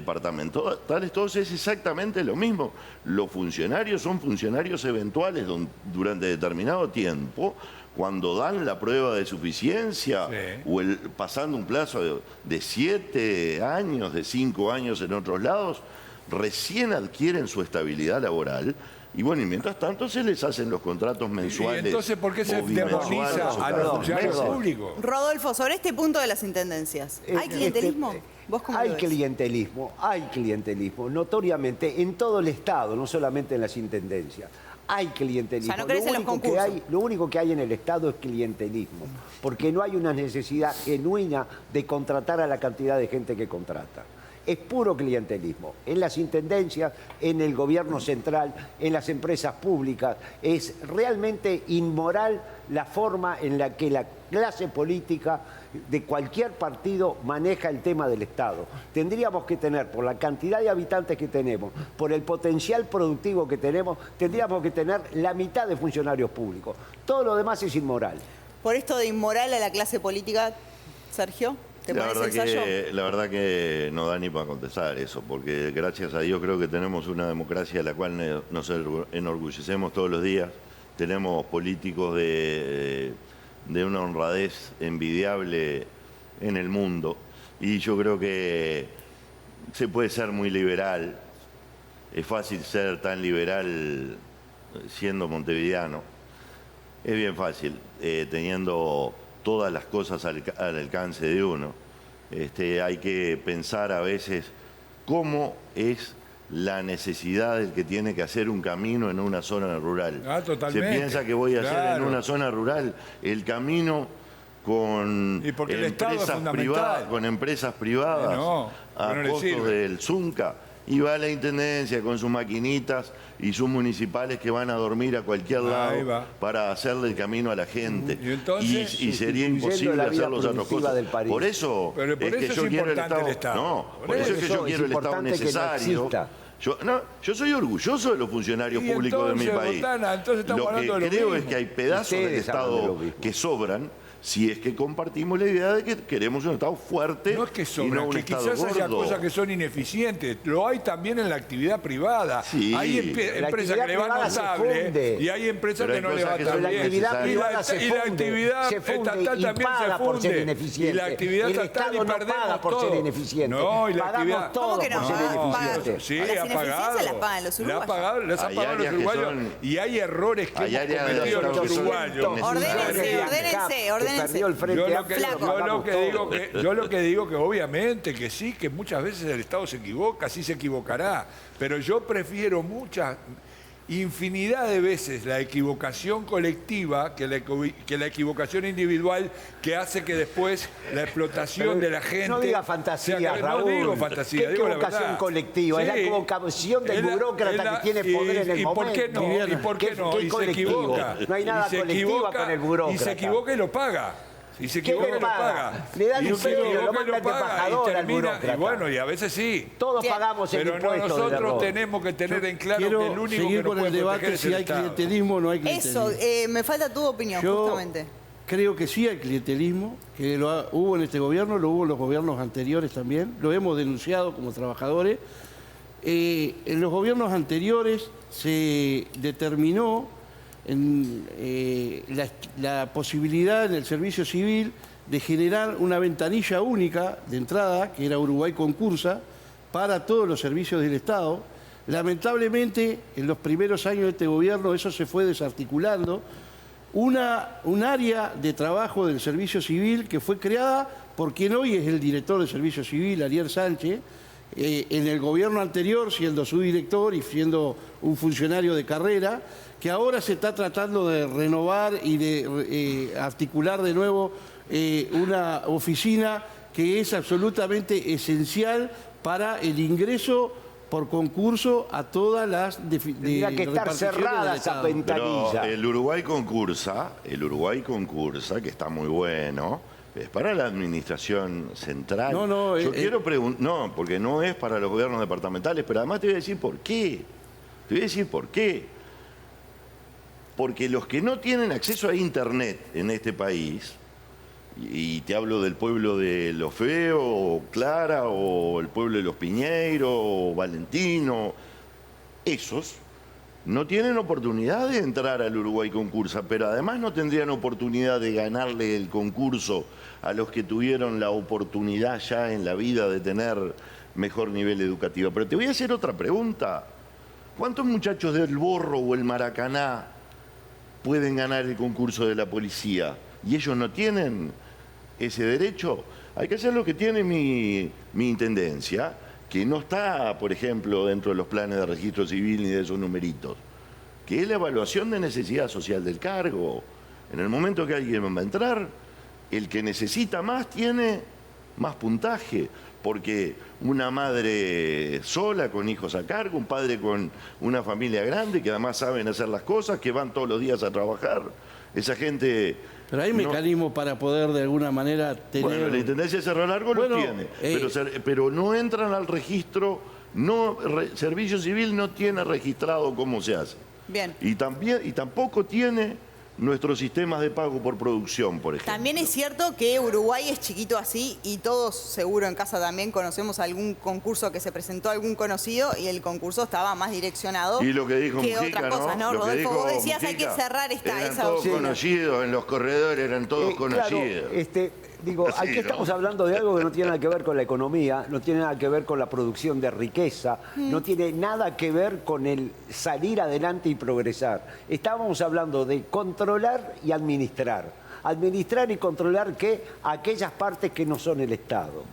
departamentales, todos es exactamente lo mismo. Los funcionarios son funcionarios eventuales durante determinado tiempo, cuando dan la prueba de suficiencia Sí. o pasando un plazo de 7 años, de 5 años en otros lados, recién adquieren su estabilidad laboral. Y bueno, y mientras tanto se les hacen los contratos mensuales. ¿Y entonces por qué se o bimensuales, demoniza o a cada los 2 funcionarios meses. públicos? Rodolfo, sobre este punto de las intendencias, ¿hay clientelismo? ¿Vos cómo Hay lo ves? clientelismo, notoriamente en todo el Estado, no solamente en las intendencias. Hay clientelismo. O sea, no crees en los concursos. Lo único que hay en el Estado es clientelismo, porque no hay una necesidad genuina de contratar a la cantidad de gente que contrata. Es puro clientelismo. En las intendencias, en el gobierno central, en las empresas públicas. Es realmente inmoral la forma en la que la clase política de cualquier partido maneja el tema del Estado. Tendríamos que tener, por la cantidad de habitantes que tenemos, por el potencial productivo que tenemos, tendríamos que tener la mitad de funcionarios públicos. Todo lo demás es inmoral. Por esto de inmoral a la clase política, Sergio, ¿te La parece verdad, ensayo? la verdad que no da ni para contestar eso, porque gracias a Dios creo que tenemos una democracia de la cual nos enorgullecemos todos los días. Tenemos políticos de una honradez envidiable en el mundo, y yo creo que se puede ser muy liberal. Es fácil ser tan liberal siendo montevideano. Es bien fácil, teniendo todas las cosas al alcance de uno. Hay que pensar a veces cómo es la necesidad del que tiene que hacer un camino en una zona rural. Totalmente. Se piensa que voy a hacer en Claro. una zona rural el camino con Y porque el Estado es fundamental. empresas privadas No, a no le costos sirve. del Zunca. Y va a la intendencia con sus maquinitas y sus municipales que van a dormir a cualquier Ahí lado va. para hacerle el camino a la gente. Y entonces, y sería sustituyendo imposible la vida hacer las otras productiva cosas. del país. Por eso, Pero por es que eso yo es quiero el importante Estado. el Estado. No, Por por eso es que eso yo es quiero el Estado importante que no necesario. exista. Yo soy orgulloso de los funcionarios Y públicos de mi entonces, país. Botana, entonces estamos Lo que hablando de lo creo mismo. es que hay pedazos del Ustedes hablan de lo Estado mismo. que sobran, si es que compartimos la idea de que queremos un Estado fuerte No es que y sobran, no un que Estado quizás haya gordo. cosas que son ineficientes. Lo hay también en la actividad privada. Sí. Hay La empresas que le van actividad privada se notable funde. y hay empresas Pero que hay no le cosas va que tan son La bien. actividad necesarias. privada se Y funde, la actividad se funde estatal y también paga se por ser funde. ineficiente. Y la actividad El estatal Estado y no perdemos paga por todo. ser ineficiente. No, y la Pagamos actividad... todos ¿Cómo que no? por ser No, ineficientes. Sí, Las ha ineficiencias pagado. las pagan los uruguayos. Las ha Hay pagado los áreas que uruguayos. son- Y hay errores que Hay hemos áreas de la cometido zona los que son uruguayos. Ordenense. Perdió el Frente Yo lo Amplio, que, lo yo lo pagamos que todos. digo yo lo que digo que obviamente que sí, que muchas veces el Estado se equivoca, sí se equivocará, pero yo prefiero infinidad de veces la equivocación colectiva que la equivocación individual que hace que después la explotación de la gente... No diga fantasía, sea, Raúl. No digo fantasía, ¿Qué digo la equivocación verdad. colectiva? Es la equivocación del burócrata que tiene poder en el ¿Y por qué momento. no? ¿Y por qué no? ¿Qué Y se colectivo? equivoca. No hay nada Y se colectivo equivoca, con el burócrata. Y se equivoca y lo paga. Y se ¿Qué equivoca le y lo paga? paga. Le dan Y un se premio, equivoca lo y mandan de paga, embajador y al burócrata. Y bueno, y a veces sí. Todos pagamos el Pero no, impuesto del nosotros error. tenemos que tener en claro Quiero que el único que seguir nos con el puede proteger debate es si el hay Estado. clientelismo o no hay clientelismo. Eso, me falta tu opinión, Yo justamente. creo que sí hay clientelismo, que hubo en este gobierno, lo hubo en los gobiernos anteriores también, lo hemos denunciado como trabajadores. En los gobiernos anteriores se determinó la posibilidad en el servicio civil de generar una ventanilla única de entrada, que era Uruguay Concursa, para todos los servicios del Estado. Lamentablemente, en los primeros años de este gobierno eso se fue desarticulando. Un área de trabajo del servicio civil que fue creada por quien hoy es el director del servicio civil, Ariel Sánchez, en el gobierno anterior siendo su director y siendo un funcionario de carrera, que ahora se está tratando de renovar y de articular de nuevo una oficina que es absolutamente esencial para el ingreso por concurso a todas las tendría que estar cerrada esa ventanilla. Pero el Uruguay concursa, que está muy bueno, es para la administración central. Yo quiero preguntar, no, porque no es para los gobiernos departamentales, pero además te voy a decir por qué. Porque los que no tienen acceso a Internet en este país, y te hablo del pueblo de Los Feos, o Clara, o el pueblo de Los Piñeiros, o Valentino, esos no tienen oportunidad de entrar al Uruguay Concursa, pero además no tendrían oportunidad de ganarle el concurso a los que tuvieron la oportunidad ya en la vida de tener mejor nivel educativo. Pero te voy a hacer otra pregunta. ¿Cuántos muchachos del Borro o el Maracaná pueden ganar el concurso de la policía? ¿Y ellos no tienen ese derecho? Hay que hacer lo que tiene mi intendencia, que no está, por ejemplo, dentro de los planes de registro civil ni de esos numeritos, que es la evaluación de necesidad social del cargo. En el momento que alguien va a entrar, el que necesita más tiene más puntaje, porque una madre sola con hijos a cargo, un padre con una familia grande, que además saben hacer las cosas, que van todos los días a trabajar, esa gente... Pero hay mecanismos para poder de alguna manera tener... Bueno, la Intendencia de Cerro Largo lo tiene, pero no entran al registro, Servicio Civil no tiene registrado cómo se hace. Bien. Y tampoco tiene nuestros sistemas de pago por producción, por ejemplo. También es cierto que Uruguay es chiquito así y todos seguro en casa también conocemos algún concurso que se presentó a algún conocido y el concurso estaba más direccionado y lo que dijo que Mujica, otra cosa, ¿no? Rodolfo, vos decías Mujica, hay que cerrar esa todos opción. conocidos, en los corredores eran todos conocidos. Claro, aquí estamos hablando de algo que no tiene nada que ver con la economía, no tiene nada que ver con la producción de riqueza, no tiene nada que ver con el salir adelante y progresar. Estábamos hablando de controlar y administrar. Administrar y controlar aquellas partes que no son el Estado.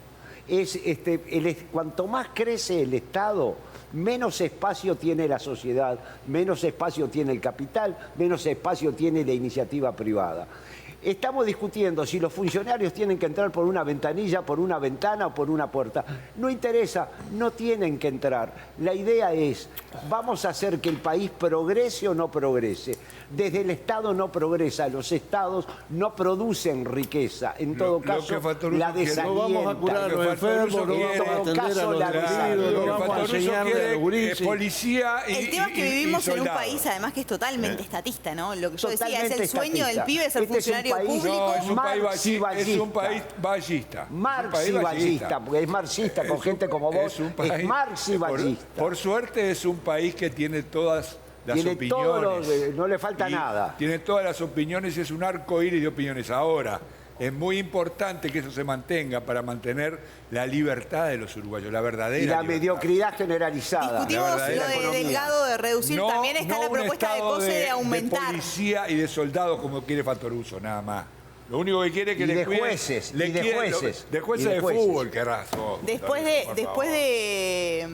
Cuanto más crece el Estado, menos espacio tiene la sociedad, menos espacio tiene el capital, menos espacio tiene la iniciativa privada. Estamos discutiendo si los funcionarios tienen que entrar por una ventanilla, por una ventana o por una puerta. No interesa, no tienen que entrar. La idea es, vamos a hacer que el país progrese o no progrese. Desde el Estado no progresa, los Estados no producen riqueza. En todo caso, la desalientan. No vamos a curar a los enfermos, no vamos a atender a los heridos, no vamos a enseñarle a los gurises. Policía y el tema es que vivimos en un soldado. país, además, que es totalmente estatista, ¿no? Lo que yo decía, es Totalmente el sueño estatista. del pibe ser funcionario público. No, es un país Marxi-ballista. es un país ballista. Marxi-ballista, porque es marxista con gente como vos, es marxi-ballista. Por suerte es un país que tiene todas las opiniones. No le falta nada. Tiene todas las opiniones, es un arco iris de opiniones. Ahora, es muy importante que eso se mantenga para mantener la libertad de los uruguayos, la verdadera Y la libertad. mediocridad generalizada. Discutimos lo de Delgado de reducir, también está la propuesta de COSE de aumentar. De policía y de soldados como quiere Fatoruso, nada más. Lo único que quiere es que le cuiden... Jueces, de jueces de fútbol, querrás. Después de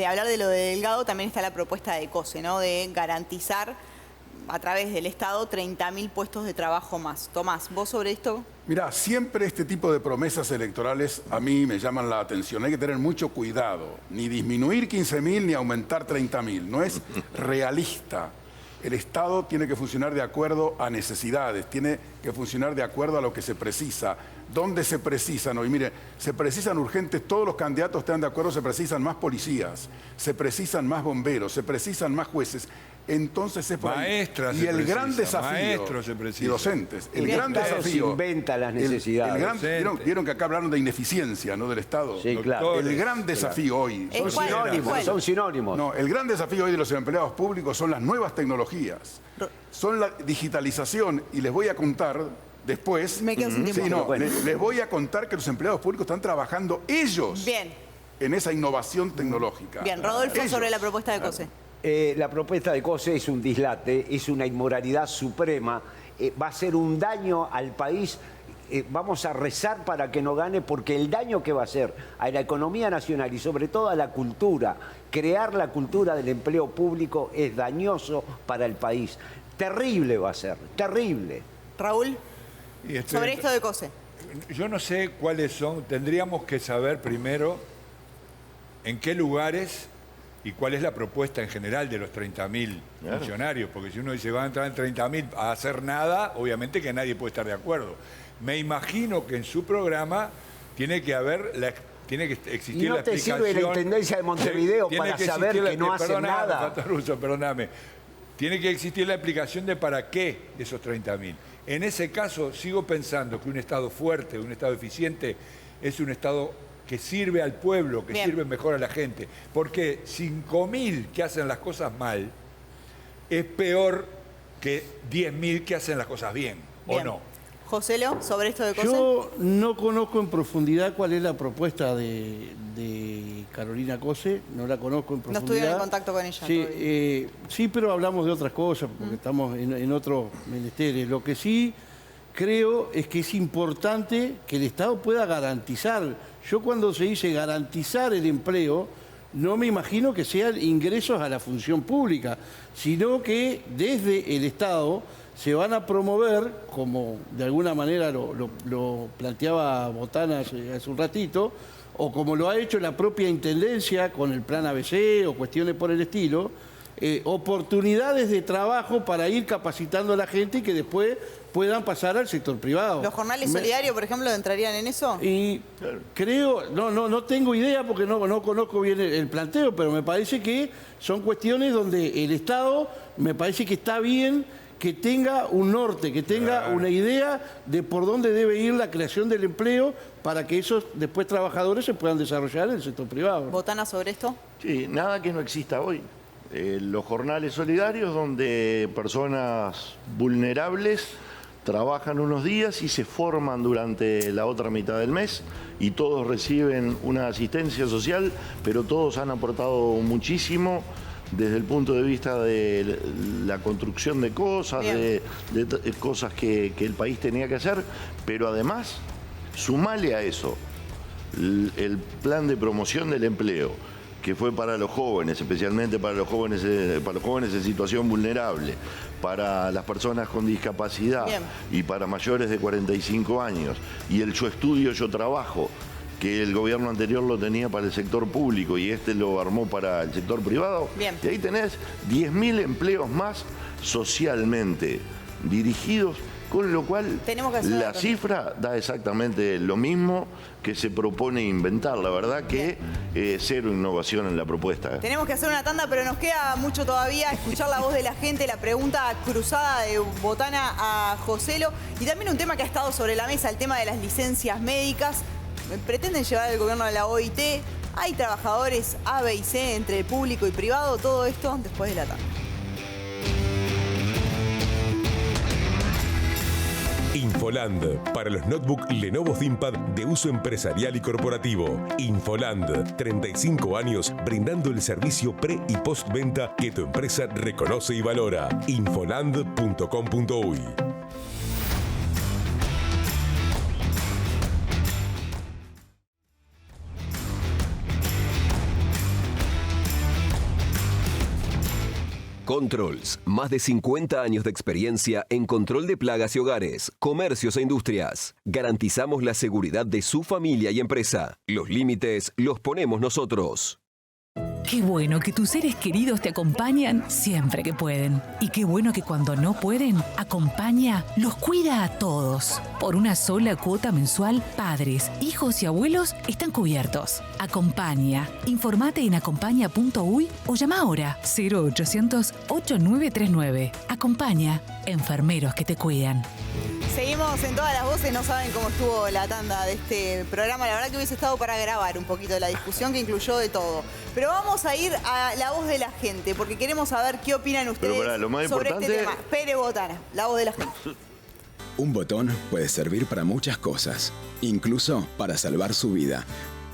hablar de lo de Delgado, también está la propuesta de COSE, ¿no? De garantizar a través del Estado 30.000 puestos de trabajo más. Tomás, ¿vos sobre esto? Mirá, siempre este tipo de promesas electorales a mí me llaman la atención. Hay que tener mucho cuidado. Ni disminuir 15.000 ni aumentar 30.000. No es realista. El Estado tiene que funcionar de acuerdo a necesidades, tiene que funcionar de acuerdo a lo que se precisa. ¿Dónde se precisan hoy? Mire, se precisan urgentes, todos los candidatos están de acuerdo, se precisan más policías, se precisan más bomberos, se precisan más jueces. entonces es por ahí. Maestras y se el gran precisa, desafío, maestros se precisa. y docentes, el El gran Estado desafío. se inventa las necesidades. Vieron que acá hablaron de ineficiencia, ¿no? Del Estado. Sí, claro. El gran desafío hoy. ¿En cuál? Son sinónimos. No, el gran desafío hoy de los empleados públicos son las nuevas tecnologías, son la digitalización, y les voy a contar después. Me quedo sin tiempo. Sí, no, Bueno. les voy a contar que los empleados públicos están trabajando ellos Bien, en esa innovación tecnológica. bien. Rodolfo, Ellos. sobre la propuesta de COSE. La propuesta de COSE es un dislate, es una inmoralidad suprema, va a ser un daño al país. Vamos a rezar para que no gane, porque el daño que va a hacer a la economía nacional y sobre todo a la cultura, crear la cultura del empleo público es dañoso para el país. Terrible va a ser, terrible. Raúl, Y sobre esto de COSE. Yo no sé cuáles son, tendríamos que saber primero en qué lugares y cuál es la propuesta en general de los 30.000 funcionarios, porque si uno dice van a entrar en 30.000 a hacer nada, obviamente que nadie puede estar de acuerdo. Me imagino que en su programa tiene que existir ¿Y no la te explicación. sirve la Intendencia de Montevideo Tiene para que saber existir que no hacen perdóname, nada? Pastor Russo, perdóname. Tiene que existir la explicación de para qué esos 30.000. En ese caso, sigo pensando que un Estado fuerte, un Estado eficiente, es un Estado que sirve al pueblo, que Bien. sirve mejor a la gente. Porque 5.000 que hacen las cosas mal es peor que 10.000 que hacen las cosas bien, Bien. ¿o no? Joselo, sobre esto de COSE. Yo no conozco en profundidad cuál es la propuesta de Carolina COSE, no la conozco en No profundidad. estuvieron en contacto con ella Sí, todavía. sí, pero hablamos de otras cosas, porque estamos en otros menesteres. Lo que sí creo es que es importante que el Estado pueda garantizar. Yo cuando se dice garantizar el empleo, no me imagino que sean ingresos a la función pública, sino que desde el Estado se van a promover, como de alguna manera lo planteaba Botana hace un ratito, o como lo ha hecho la propia Intendencia con el Plan ABC o cuestiones por el estilo, oportunidades de trabajo para ir capacitando a la gente y que después puedan pasar al sector privado. ¿Los jornales solidarios, por ejemplo, entrarían en eso? Y creo, no tengo idea porque no conozco bien el planteo, pero me parece que son cuestiones donde el Estado me parece que está bien que tenga un norte, que tenga una idea de por dónde debe ir la creación del empleo para que esos después trabajadores se puedan desarrollar en el sector privado. ¿Botana sobre esto? Sí, nada que no exista hoy. Los jornales solidarios donde personas vulnerables trabajan unos días y se forman durante la otra mitad del mes y todos reciben una asistencia social, pero todos han aportado muchísimo desde el punto de vista de la construcción de cosas, de cosas que el país tenía que hacer, pero además, sumale a eso el plan de promoción del empleo, que fue para los jóvenes, especialmente para los jóvenes en situación vulnerable, para las personas con discapacidad y para mayores de 45 años, y el Yo Estudio, Yo Trabajo, que el gobierno anterior lo tenía para el sector público y este lo armó para el sector privado. Bien. Y ahí tenés 10.000 empleos más socialmente dirigidos, con lo cual Tenemos que hacer la cifra da exactamente lo mismo que se propone inventar. La verdad que cero innovación en la propuesta. Tenemos que hacer una tanda, pero nos queda mucho todavía escuchar la voz de la gente, la pregunta cruzada de Botana a Joselo y también un tema que ha estado sobre la mesa, el tema de las licencias médicas. Pretenden llevar el gobierno a la OIT, hay trabajadores A, B y C entre público y privado, todo esto después de la tanda. Infoland, para los notebook Lenovo ThinkPad de uso empresarial y corporativo. Infoland, 35 años brindando el servicio pre- y postventa que tu empresa reconoce y valora. Infoland.com.uy. Controls, más de 50 años de experiencia en control de plagas y hogares, comercios e industrias. Garantizamos la seguridad de su familia y empresa. Los límites los ponemos nosotros. Qué bueno que tus seres queridos te acompañan siempre que pueden. Y qué bueno que cuando no pueden, Acompaña los cuida a todos. Por una sola cuota mensual, padres, hijos y abuelos están cubiertos. Acompaña. Informate en acompaña.uy o llama ahora 0800-8939. Acompaña. Enfermeros que te cuidan. Seguimos en Todas las Voces, no saben cómo estuvo la tanda de este programa. La verdad que hubiese estado para grabar un poquito de la discusión que incluyó de todo. Pero vamos a ir a la voz de la gente, porque queremos saber qué opinan ustedes sobre este tema. Pere Botana, la voz de la gente. Un botón puede servir para muchas cosas, incluso para salvar su vida.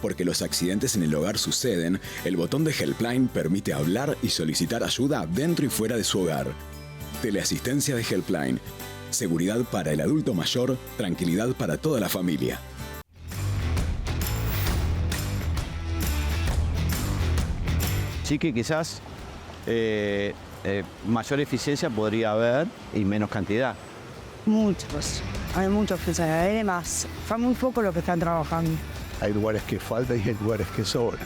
Porque los accidentes en el hogar suceden, el botón de Helpline permite hablar y solicitar ayuda dentro y fuera de su hogar. Teleasistencia de Helpline. Seguridad para el adulto mayor, tranquilidad para toda la familia. Sí que quizás mayor eficiencia podría haber y menos cantidad. Hay muchos funcionarios, hay más. Son muy pocos los que están trabajando. Hay lugares que faltan y hay lugares que sobran.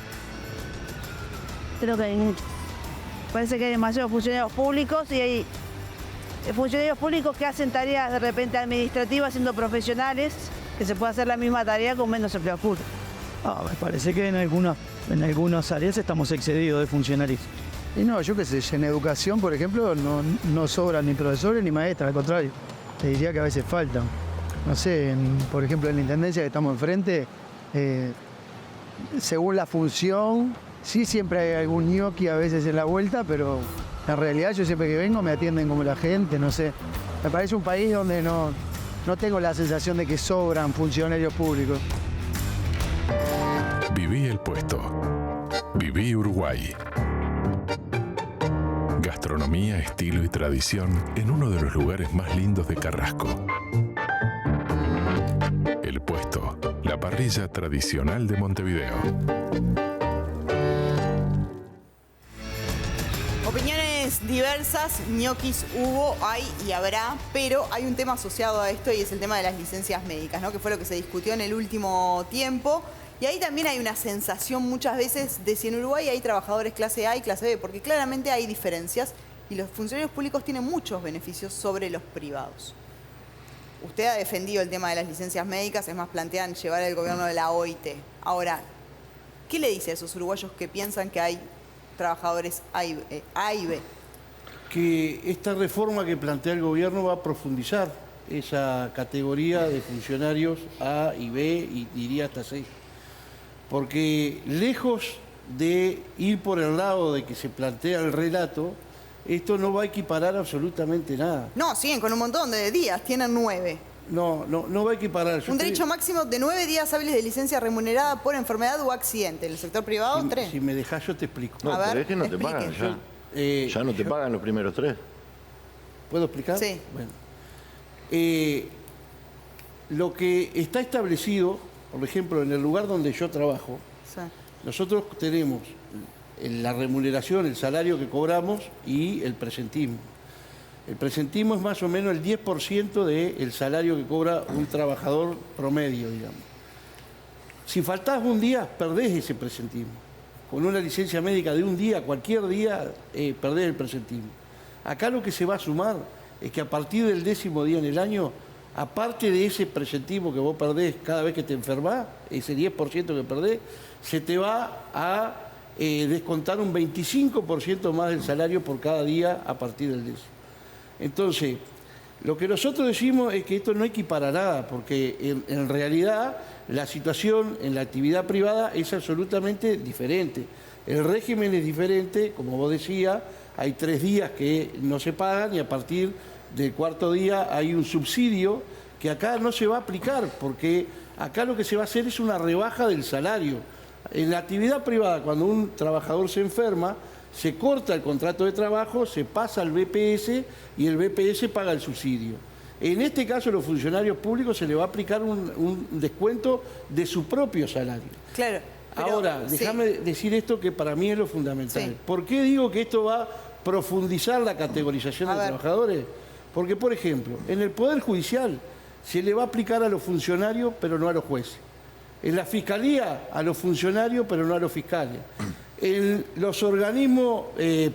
Creo que hay muchos. Parece que hay demasiados funcionarios públicos y hay funcionarios públicos que hacen tareas de repente administrativas siendo profesionales, que se puede hacer la misma tarea con menos empleados públicos. Me parece que en algunas áreas estamos excedidos de funcionarios. Y no, yo qué sé, en educación, por ejemplo, no sobran ni profesores ni maestras, al contrario. Te diría que a veces faltan. No sé, por ejemplo, en la intendencia que estamos enfrente, según la función, sí siempre hay algún ñoqui a veces en la vuelta, pero en realidad yo siempre que vengo me atienden como la gente, no sé. Me parece un país donde no tengo la sensación de que sobran funcionarios públicos. Viví el puesto. Viví Uruguay. Gastronomía, estilo y tradición en uno de los lugares más lindos de Carrasco. El Puesto, la parrilla tradicional de Montevideo. Opiniones diversas, ñoquis hubo, hay y habrá, pero hay un tema asociado a esto y es el tema de las licencias médicas, ¿no? Que fue lo que se discutió en el último tiempo. Y ahí también hay una sensación muchas veces de si en Uruguay hay trabajadores clase A y clase B, porque claramente hay diferencias y los funcionarios públicos tienen muchos beneficios sobre los privados. Usted ha defendido el tema de las licencias médicas, es más, plantean llevar el gobierno de la OIT. Ahora, ¿qué le dice a esos uruguayos que piensan que hay trabajadores A y B? Que esta reforma que plantea el gobierno va a profundizar esa categoría de funcionarios A y B y diría hasta C. Porque lejos de ir por el lado de que se plantea el relato, esto no va a equiparar absolutamente nada. No, siguen con un montón de días, tienen 9. No va a equiparar. Un derecho máximo de 9 días hábiles de licencia remunerada por enfermedad o accidente. En el sector privado, 3. Si me dejás, yo te explico. No, pero es que no te pagan ya. Ya no te pagan los primeros 3. ¿Puedo explicar? Sí. Bueno. Lo que está establecido, por ejemplo, en el lugar donde yo trabajo, sí, nosotros tenemos la remuneración, el salario que cobramos y el presentismo. El presentismo es más o menos el 10% del salario que cobra un trabajador promedio, digamos. Si faltás un día, perdés ese presentismo. Con una licencia médica de un día, cualquier día, perdés el presentismo. Acá lo que se va a sumar es que a partir del 10º día en el año, aparte de ese presentismo que vos perdés cada vez que te enfermás, ese 10% que perdés, se te va a descontar un 25% más del salario por cada día a partir del 10. Entonces, lo que nosotros decimos es que esto no equipara nada, porque en realidad la situación en la actividad privada es absolutamente diferente. El régimen es diferente, como vos decías, hay 3 días que no se pagan y a partir del 4º día hay un subsidio que acá no se va a aplicar, porque acá lo que se va a hacer es una rebaja del salario. En la actividad privada, cuando un trabajador se enferma, se corta el contrato de trabajo, se pasa al BPS y el BPS paga el subsidio. En este caso, a los funcionarios públicos se le va a aplicar un descuento de su propio salario. Claro. Ahora, déjame decir esto que para mí es lo fundamental. Sí. ¿Por qué digo que esto va a profundizar la categorización de trabajadores? Porque, por ejemplo, en el Poder Judicial se le va a aplicar a los funcionarios, pero no a los jueces. En la Fiscalía, a los funcionarios, pero no a los fiscales. en los organismos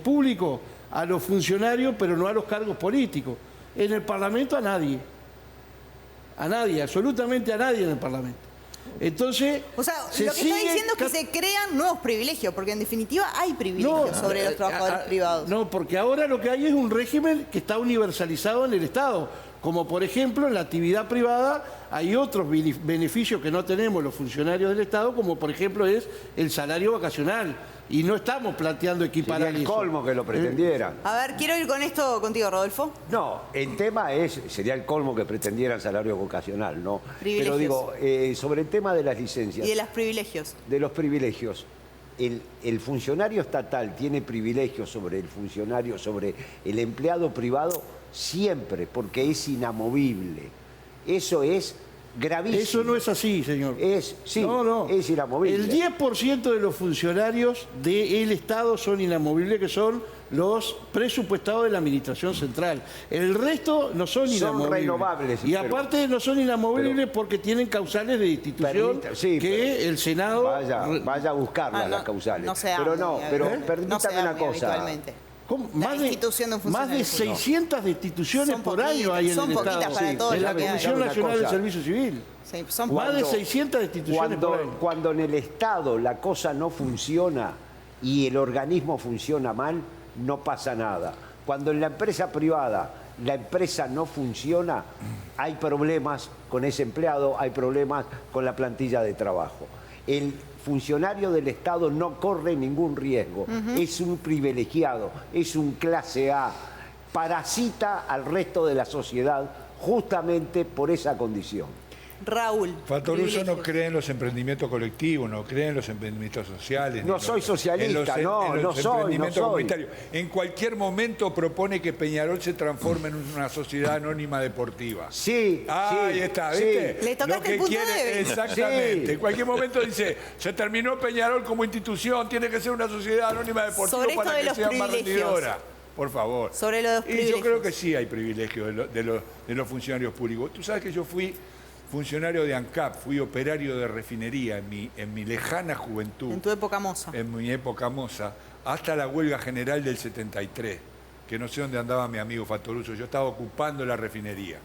públicos a los funcionarios, pero no a los cargos políticos. En el Parlamento a nadie. A nadie, absolutamente a nadie en el Parlamento. Entonces, o sea, lo que está diciendo es que se crean nuevos privilegios, porque en definitiva hay privilegios sobre los trabajadores privados. No, porque ahora lo que hay es un régimen que está universalizado en el Estado. Como por ejemplo en la actividad privada hay otros beneficios que no tenemos los funcionarios del Estado, como por ejemplo es el salario vacacional. Y no estamos planteando equiparar sería el colmo que lo pretendieran. A ver, quiero ir con esto contigo, Rodolfo. No, el tema sería el colmo que pretendieran salario vocacional, ¿no? Pero digo, sobre el tema de las licencias. Y de los privilegios. De los privilegios. El funcionario estatal tiene privilegios sobre el funcionario, sobre el empleado privado, siempre, porque es inamovible. Eso es gravísimo. Eso no es así, señor. Es inamovible. El 10% de los funcionarios del Estado son inamovibles, que son los presupuestados de la Administración Central. El resto no son inamovibles. Son renovables. Y aparte no son inamovibles porque tienen causales de institución que el Senado... Vaya a buscarlas las causales. No se pero permítame una cosa. Más de 600 destituciones por año hay en el Estado. En la Comisión Nacional del Servicio Civil. Más de 600 destituciones por año. Cuando en el Estado la cosa no funciona y el organismo funciona mal, no pasa nada. Cuando en la empresa privada la empresa no funciona, hay problemas con ese empleado, hay problemas con la plantilla de trabajo. El funcionario del Estado no corre ningún riesgo, es un privilegiado, es un clase A, parasita al resto de la sociedad justamente por esa condición. Raúl. Fatoruso no cree en los emprendimientos colectivos, no cree en los emprendimientos sociales. No soy socialista, no soy. Comunitarios. En cualquier momento propone que Peñarol se transforme en una sociedad anónima deportiva. Sí. Ahí está, ¿viste? Le tocaste el punto débil. Exactamente. En cualquier momento dice, se terminó Peñarol como institución, tiene que ser una sociedad anónima deportiva para que sea más rendidora. Por favor. Sobre los privilegios. Y yo creo que sí hay privilegios de los funcionarios públicos. Tú sabes que yo fui funcionario de ANCAP, fui operario de refinería en mi lejana juventud. En tu época moza. En mi época moza, hasta la huelga general del 73, que no sé dónde andaba mi amigo Fatoruso, yo estaba ocupando la refinería.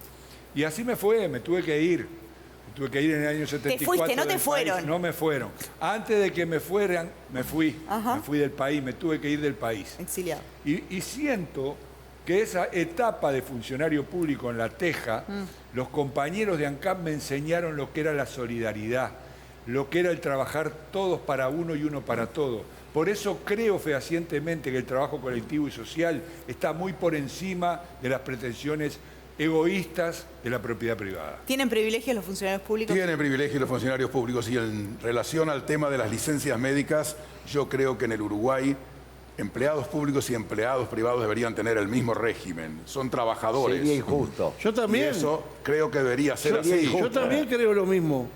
Y así me fue, me tuve que ir. Me tuve que ir en el año 74. ¿Te fuiste? ¿No te fueron? No me fueron. Antes de que me fueran, me fui. Me fui del país, me tuve que ir del país. Exiliado. Y siento que esa etapa de funcionario público en La Teja, los compañeros de ANCAP me enseñaron lo que era la solidaridad, lo que era el trabajar todos para uno y uno para todos. Por eso creo fehacientemente que el trabajo colectivo y social está muy por encima de las pretensiones egoístas de la propiedad privada. ¿Tienen privilegios los funcionarios públicos? Tienen privilegios los funcionarios públicos y en relación al tema de las licencias médicas, yo creo que en el Uruguay empleados públicos y empleados privados deberían tener el mismo régimen. Son trabajadores. Sería injusto. Yo también. Y eso creo que debería ser así. Yo también creo lo mismo.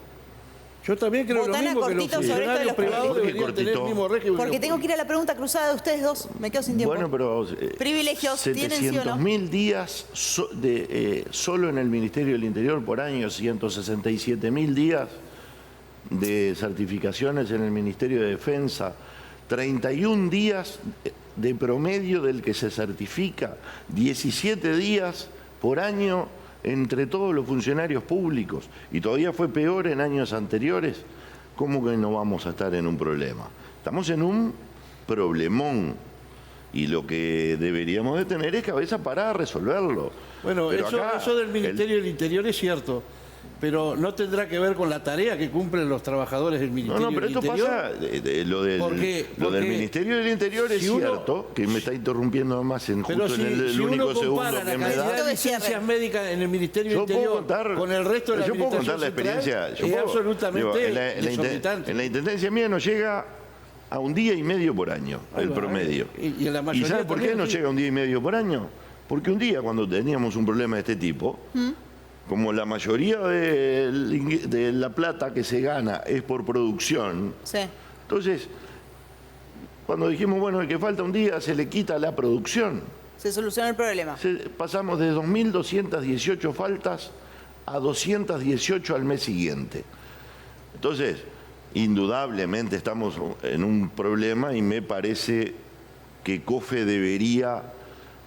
Yo también creo lo mismo que los funcionarios privados deberían tener el mismo régimen. Porque tengo que ir a la pregunta cruzada de ustedes dos. Me quedo sin tiempo. Bueno, pero privilegios tienen, ¿sí o no? 700.000 días solo en el Ministerio del Interior por año, 167.000 días de certificaciones en el Ministerio de Defensa, 31 días de promedio del que se certifica, 17 días por año entre todos los funcionarios públicos, y todavía fue peor en años anteriores. ¿Cómo que no vamos a estar en un problema? Estamos en un problemón, y lo que deberíamos de tener es cabeza para resolverlo. Bueno, eso del Ministerio del Interior es cierto, pero no tendrá que ver con la tarea que cumplen los trabajadores del Ministerio del Interior. No, pero esto pasa, lo del Ministerio del Interior es cierto, que me está interrumpiendo más justo en el único segundo que me da. Si uno compara la licencias médicas en el Ministerio del Interior con el resto de la Yo puedo contar la experiencia. Es absolutamente exorbitante. En la intendencia mía nos llega a 1 día y medio por año, el promedio. Y en la mayoría. ¿Y sabe por qué nos llega 1 día y medio por año? Porque un día, cuando teníamos un problema de este tipo, como la mayoría de la plata que se gana es por producción, entonces, cuando dijimos, bueno, el que falta 1 día se le quita la producción. Se soluciona el problema. Pasamos de 2.218 faltas a 218 al mes siguiente. Entonces, indudablemente estamos en un problema y me parece que COFE debería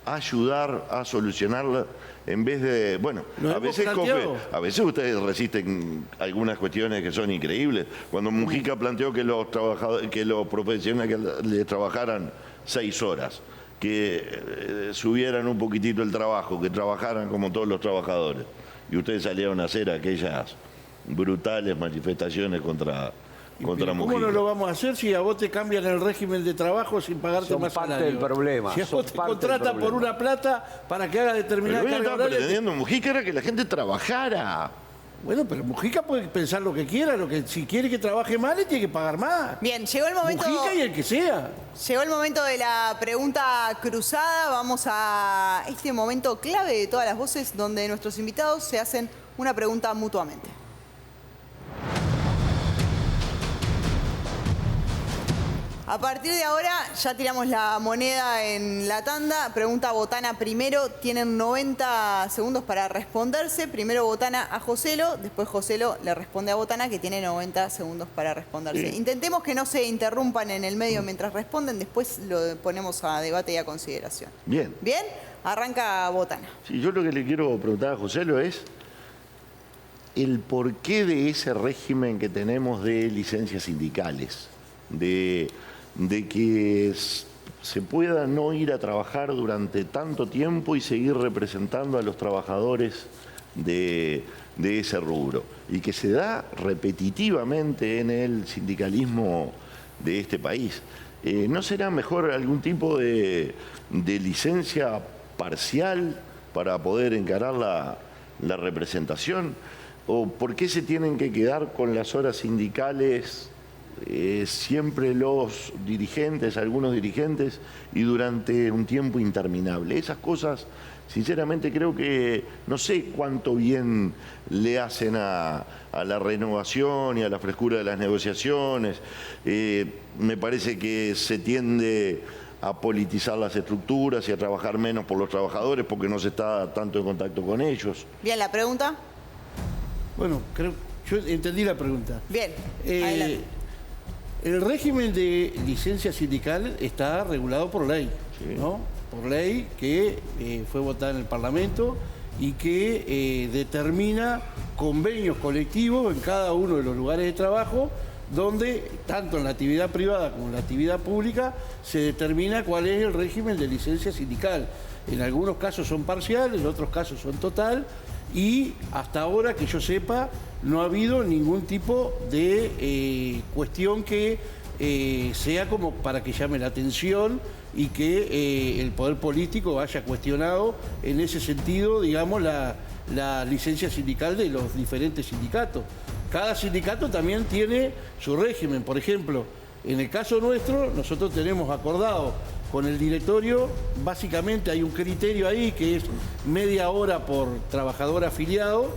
ayudar a solucionarla en vez de, bueno, a veces ustedes resisten algunas cuestiones que son increíbles. Cuando Mujica planteó que los trabajadores, que los profesionales le trabajaran 6 horas, que subieran un poquitito el trabajo, que trabajaran como todos los trabajadores, y ustedes salieron a hacer aquellas brutales manifestaciones contra Mujica. ¿Cómo no lo vamos a hacer si a vos te cambian el régimen de trabajo sin pagarte más salario? Son parte del problema. Si a vos te contratan por una plata para que haga determinada carga horaria... Pero lo que estaba pretendiendo Mujica era que la gente trabajara. Bueno, pero Mujica puede pensar lo que quiera, si quiere que trabaje más, le tiene que pagar más. Bien, llegó el momento... Mujica y el que sea. Llegó el momento de la pregunta cruzada. Vamos a este momento clave de todas las voces donde nuestros invitados se hacen una pregunta mutuamente. A partir de ahora ya tiramos la moneda en la tanda. Pregunta Botana primero. Tienen 90 segundos para responderse. Primero Botana a Joselo, después Joselo le responde a Botana, que tiene 90 segundos para responderse. Sí. Intentemos que no se interrumpan en el medio mientras responden. Después lo ponemos a debate y a consideración. Bien. ¿Bien? Arranca Botana. Sí, yo lo que le quiero preguntar a Joselo es el porqué de ese régimen que tenemos de licencias sindicales, de que se pueda no ir a trabajar durante tanto tiempo y seguir representando a los trabajadores de ese rubro, y que se da repetitivamente en el sindicalismo de este país. ¿No será mejor algún tipo de licencia parcial para poder encarar la representación? ¿O por qué se tienen que quedar con las horas sindicales siempre los dirigentes, algunos dirigentes, y durante un tiempo interminable? Esas cosas, sinceramente, creo que no sé cuánto bien le hacen a la renovación y a la frescura de las negociaciones. Me parece que se tiende a politizar las estructuras y a trabajar menos por los trabajadores porque no se está tanto en contacto con ellos. Bien, ¿la pregunta? Bueno, yo entendí la pregunta. Bien, adelante. El régimen de licencia sindical está regulado por ley, sí, ¿no? Por ley que fue votada en el Parlamento y que determina convenios colectivos en cada uno de los lugares de trabajo, donde tanto en la actividad privada como en la actividad pública se determina cuál es el régimen de licencia sindical. En algunos casos son parciales, en otros casos son total, y hasta ahora, que yo sepa, no ha habido ningún tipo de cuestión que sea como para que llame la atención y que el poder político haya cuestionado en ese sentido, digamos, la licencia sindical de los diferentes sindicatos. Cada sindicato también tiene su régimen. Por ejemplo, en el caso nuestro, nosotros tenemos acordado con el directorio, básicamente hay un criterio ahí que es media hora por trabajador afiliado,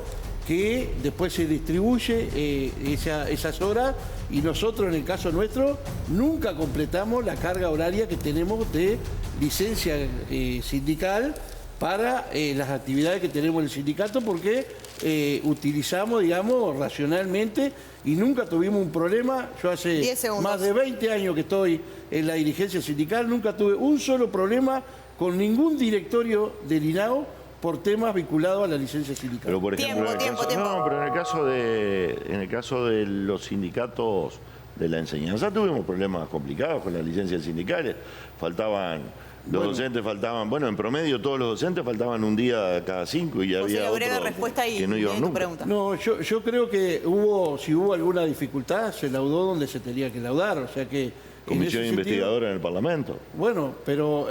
que después se distribuye esas horas, y nosotros en el caso nuestro nunca completamos la carga horaria que tenemos de licencia sindical para las actividades que tenemos en el sindicato, porque utilizamos, digamos, racionalmente, y nunca tuvimos un problema. Yo hace más de 20 años que estoy en la dirigencia sindical, nunca tuve un solo problema con ningún directorio del INAO por temas vinculados a la licencia sindical. Pero por ejemplo, pero en el caso de los sindicatos de la enseñanza tuvimos problemas complicados con las licencias sindicales. Los docentes faltaban, en promedio todos los docentes faltaban un día cada 5 y había otros que no iban nunca. No, yo creo que si hubo alguna dificultad, se laudó donde se tenía que laudar, o sea que... Comisión investigadora en el Parlamento. Bueno, pero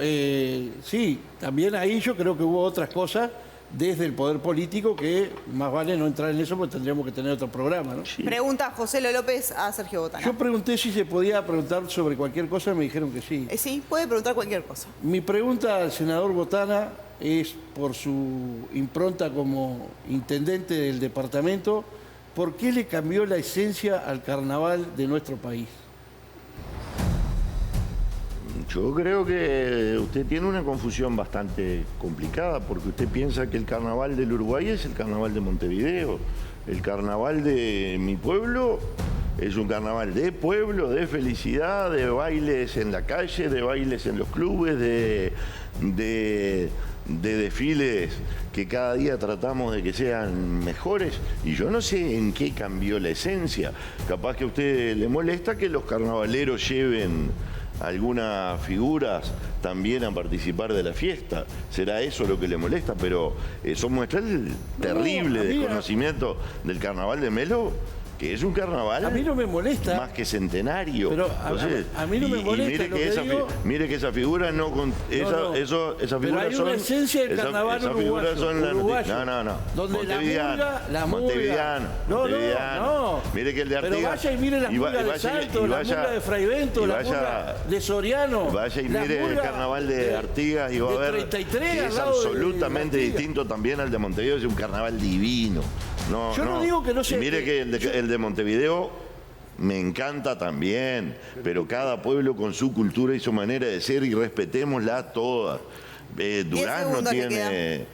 sí, también ahí yo creo que hubo otras cosas desde el poder político que más vale no entrar en eso porque tendríamos que tener otro programa, ¿no? Sí. Pregunta Joselo López a Sergio Botana. Yo pregunté si se podía preguntar sobre cualquier cosa y me dijeron que sí. Sí, puede preguntar cualquier cosa. Mi pregunta al senador Botana es, por su impronta como intendente del departamento, ¿por qué le cambió la esencia al carnaval de nuestro país? Yo creo que usted tiene una confusión bastante complicada, porque usted piensa que el carnaval del Uruguay es el carnaval de Montevideo. El carnaval de mi pueblo Es un carnaval de pueblo, de felicidad, de bailes en la calle, de bailes en los clubes, de desfiles que cada día tratamos de que sean mejores. Y yo no sé en qué cambió la esencia. Capaz que a usted le molesta que los carnavaleros lleven algunas figuras también a participar de la fiesta. Será eso lo que le molesta, pero eso muestra el terrible desconocimiento del carnaval de Melo, que es un carnaval a mí no me molesta, más que centenario. Pero a mí no me molesta. Mire que esa figura no... Esa pero figura hay una esencia del carnaval uruguayo. No. Donde la Montevideano. No. Mire que el de Artigas... Pero vaya y mire las murgas de Salto, la murga de Fraivento, la murga de Soriano. Vaya y mire el carnaval de Artigas y va a ver que es absolutamente distinto también al de Montevideo. Es un carnaval divino. Yo no digo que no sea... Y mire que el de Montevideo me encanta también, pero cada pueblo con su cultura y su manera de ser, y respetémosla todas. Durazno tiene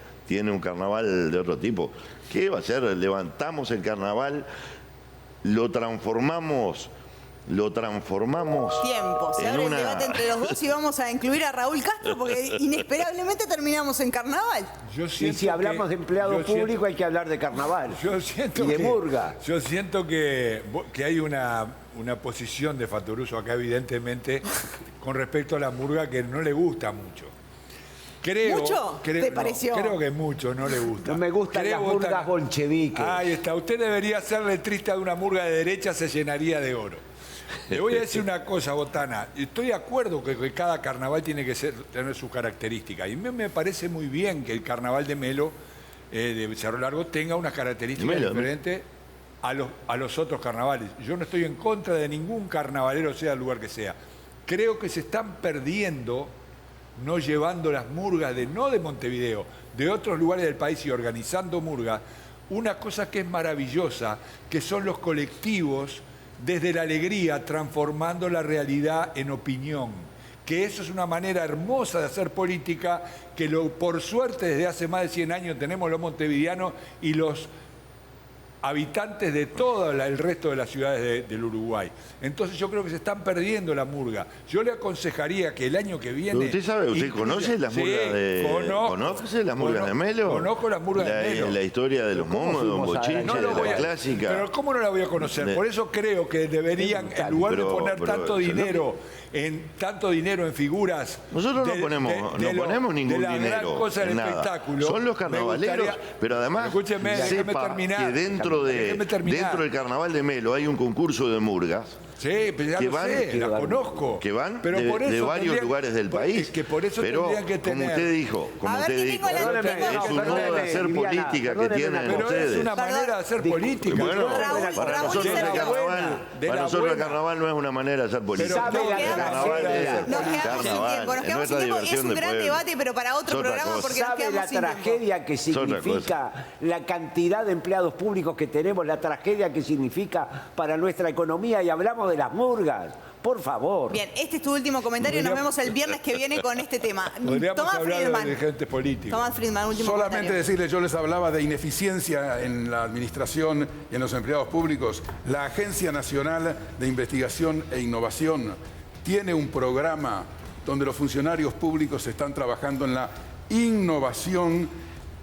un carnaval de otro tipo. ¿Qué va a hacer? Levantamos el carnaval, lo transformamos tiempo. Se abre el debate entre los dos y vamos a incluir a Raúl Castro porque inesperablemente terminamos en carnaval. Y si hablamos de empleado público hay que hablar de carnaval y de murga. Yo siento que hay una posición de Fattoruso acá evidentemente con respecto a la murga que no le gusta mucho. ¿Mucho? ¿Te pareció? Creo que mucho no le gusta. No me gustan las murgas bolcheviques. Ahí está. Usted debería ser letrista de una murga de derecha, se llenaría de oro. Le voy a decir una cosa, Botana. Estoy de acuerdo que cada carnaval tiene que tener sus características. Y me parece muy bien que el carnaval de Melo, de Cerro Largo, tenga unas características diferentes a los otros carnavales. Yo no estoy en contra de ningún carnavalero, sea el lugar que sea. Creo que se están perdiendo, no llevando las murgas no de Montevideo, de otros lugares del país y organizando murgas, una cosa que es maravillosa, que son los colectivos desde la alegría, transformando la realidad en opinión. Que eso es una manera hermosa de hacer política, que por suerte desde hace más de 100 años tenemos los montevideanos y los habitantes de todo el resto de las ciudades del Uruguay. Entonces yo creo que se están perdiendo la murga. Yo le aconsejaría que el año que viene... ¿Usted sabe, usted conoce las murgas ¿Conoce las murgas de Melo? Conozco las murgas de Melo. La historia de los momos, de Don Bochinche, de la clásica. Pero ¿cómo no la voy a conocer? Por eso creo que deberían, en lugar de poner tanto dinero en figuras... Nosotros no ponemos ningún dinero en nada. Espectáculo, son los carnavaleros, pero además sepa que dentro del carnaval de Melo hay un concurso de murgas. Sí, pero ya lo sé, la conozco. Que van de varios lugares del país. Que por eso pero, tendrían que tener... como usted dijo, es un modo de hacer política que tienen pero ustedes. Es una manera de hacer política. Bueno, para nosotros el carnaval no es una manera de hacer política. El carnaval es nuestra diversión. Es un gran debate, pero para otro programa porque nos ¿Sabe la tragedia que significa la cantidad de empleados públicos que tenemos, la tragedia que significa para nuestra economía? Y hablamos de las murgas, por favor. Bien, este es tu último comentario y nos vemos el viernes que viene con este tema. Podríamos hablar de los dirigentes políticos. Tomás Friedman, último Solamente comentario. decirles, yo les hablaba de ineficiencia en la administración y en los empleados públicos. La Agencia Nacional de Investigación e Innovación tiene un programa donde los funcionarios públicos están trabajando en la innovación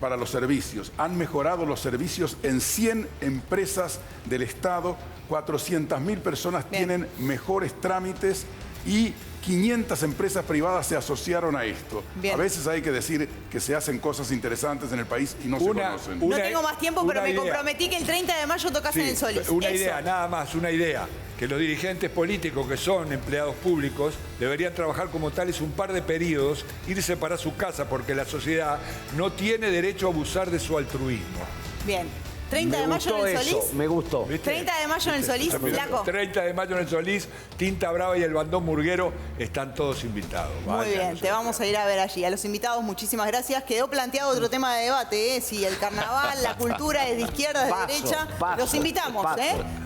para los servicios. Han mejorado los servicios en 100 empresas del Estado. 400.000 personas tienen mejores trámites y 500 empresas privadas se asociaron a esto. A veces hay que decir que se hacen cosas interesantes en el país y no se conocen. No tengo más tiempo, pero me comprometí que el 30 de mayo tocas en el Solís. Una idea, nada más, una idea. Que los dirigentes políticos que son empleados públicos deberían trabajar como tales un par de periodos, irse para su casa, porque la sociedad no tiene derecho a abusar de su altruismo. Bien. 30 de mayo en el Solís. Me gustó. 30 de mayo en el Solís, Flaco. 30 de mayo en el Solís, Tinta Brava y el Bandón Murguero están todos invitados. Muy bien, te vamos a ir a ver allí. A los invitados, muchísimas gracias. Quedó planteado otro tema de debate, si el carnaval, la cultura es de izquierda, de derecha. Los invitamos,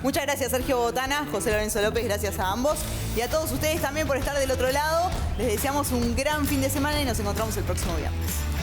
Muchas gracias, Sergio Botana, José Lorenzo López, gracias a ambos. Y a todos ustedes también por estar del otro lado. Les deseamos un gran fin de semana y nos encontramos el próximo viernes.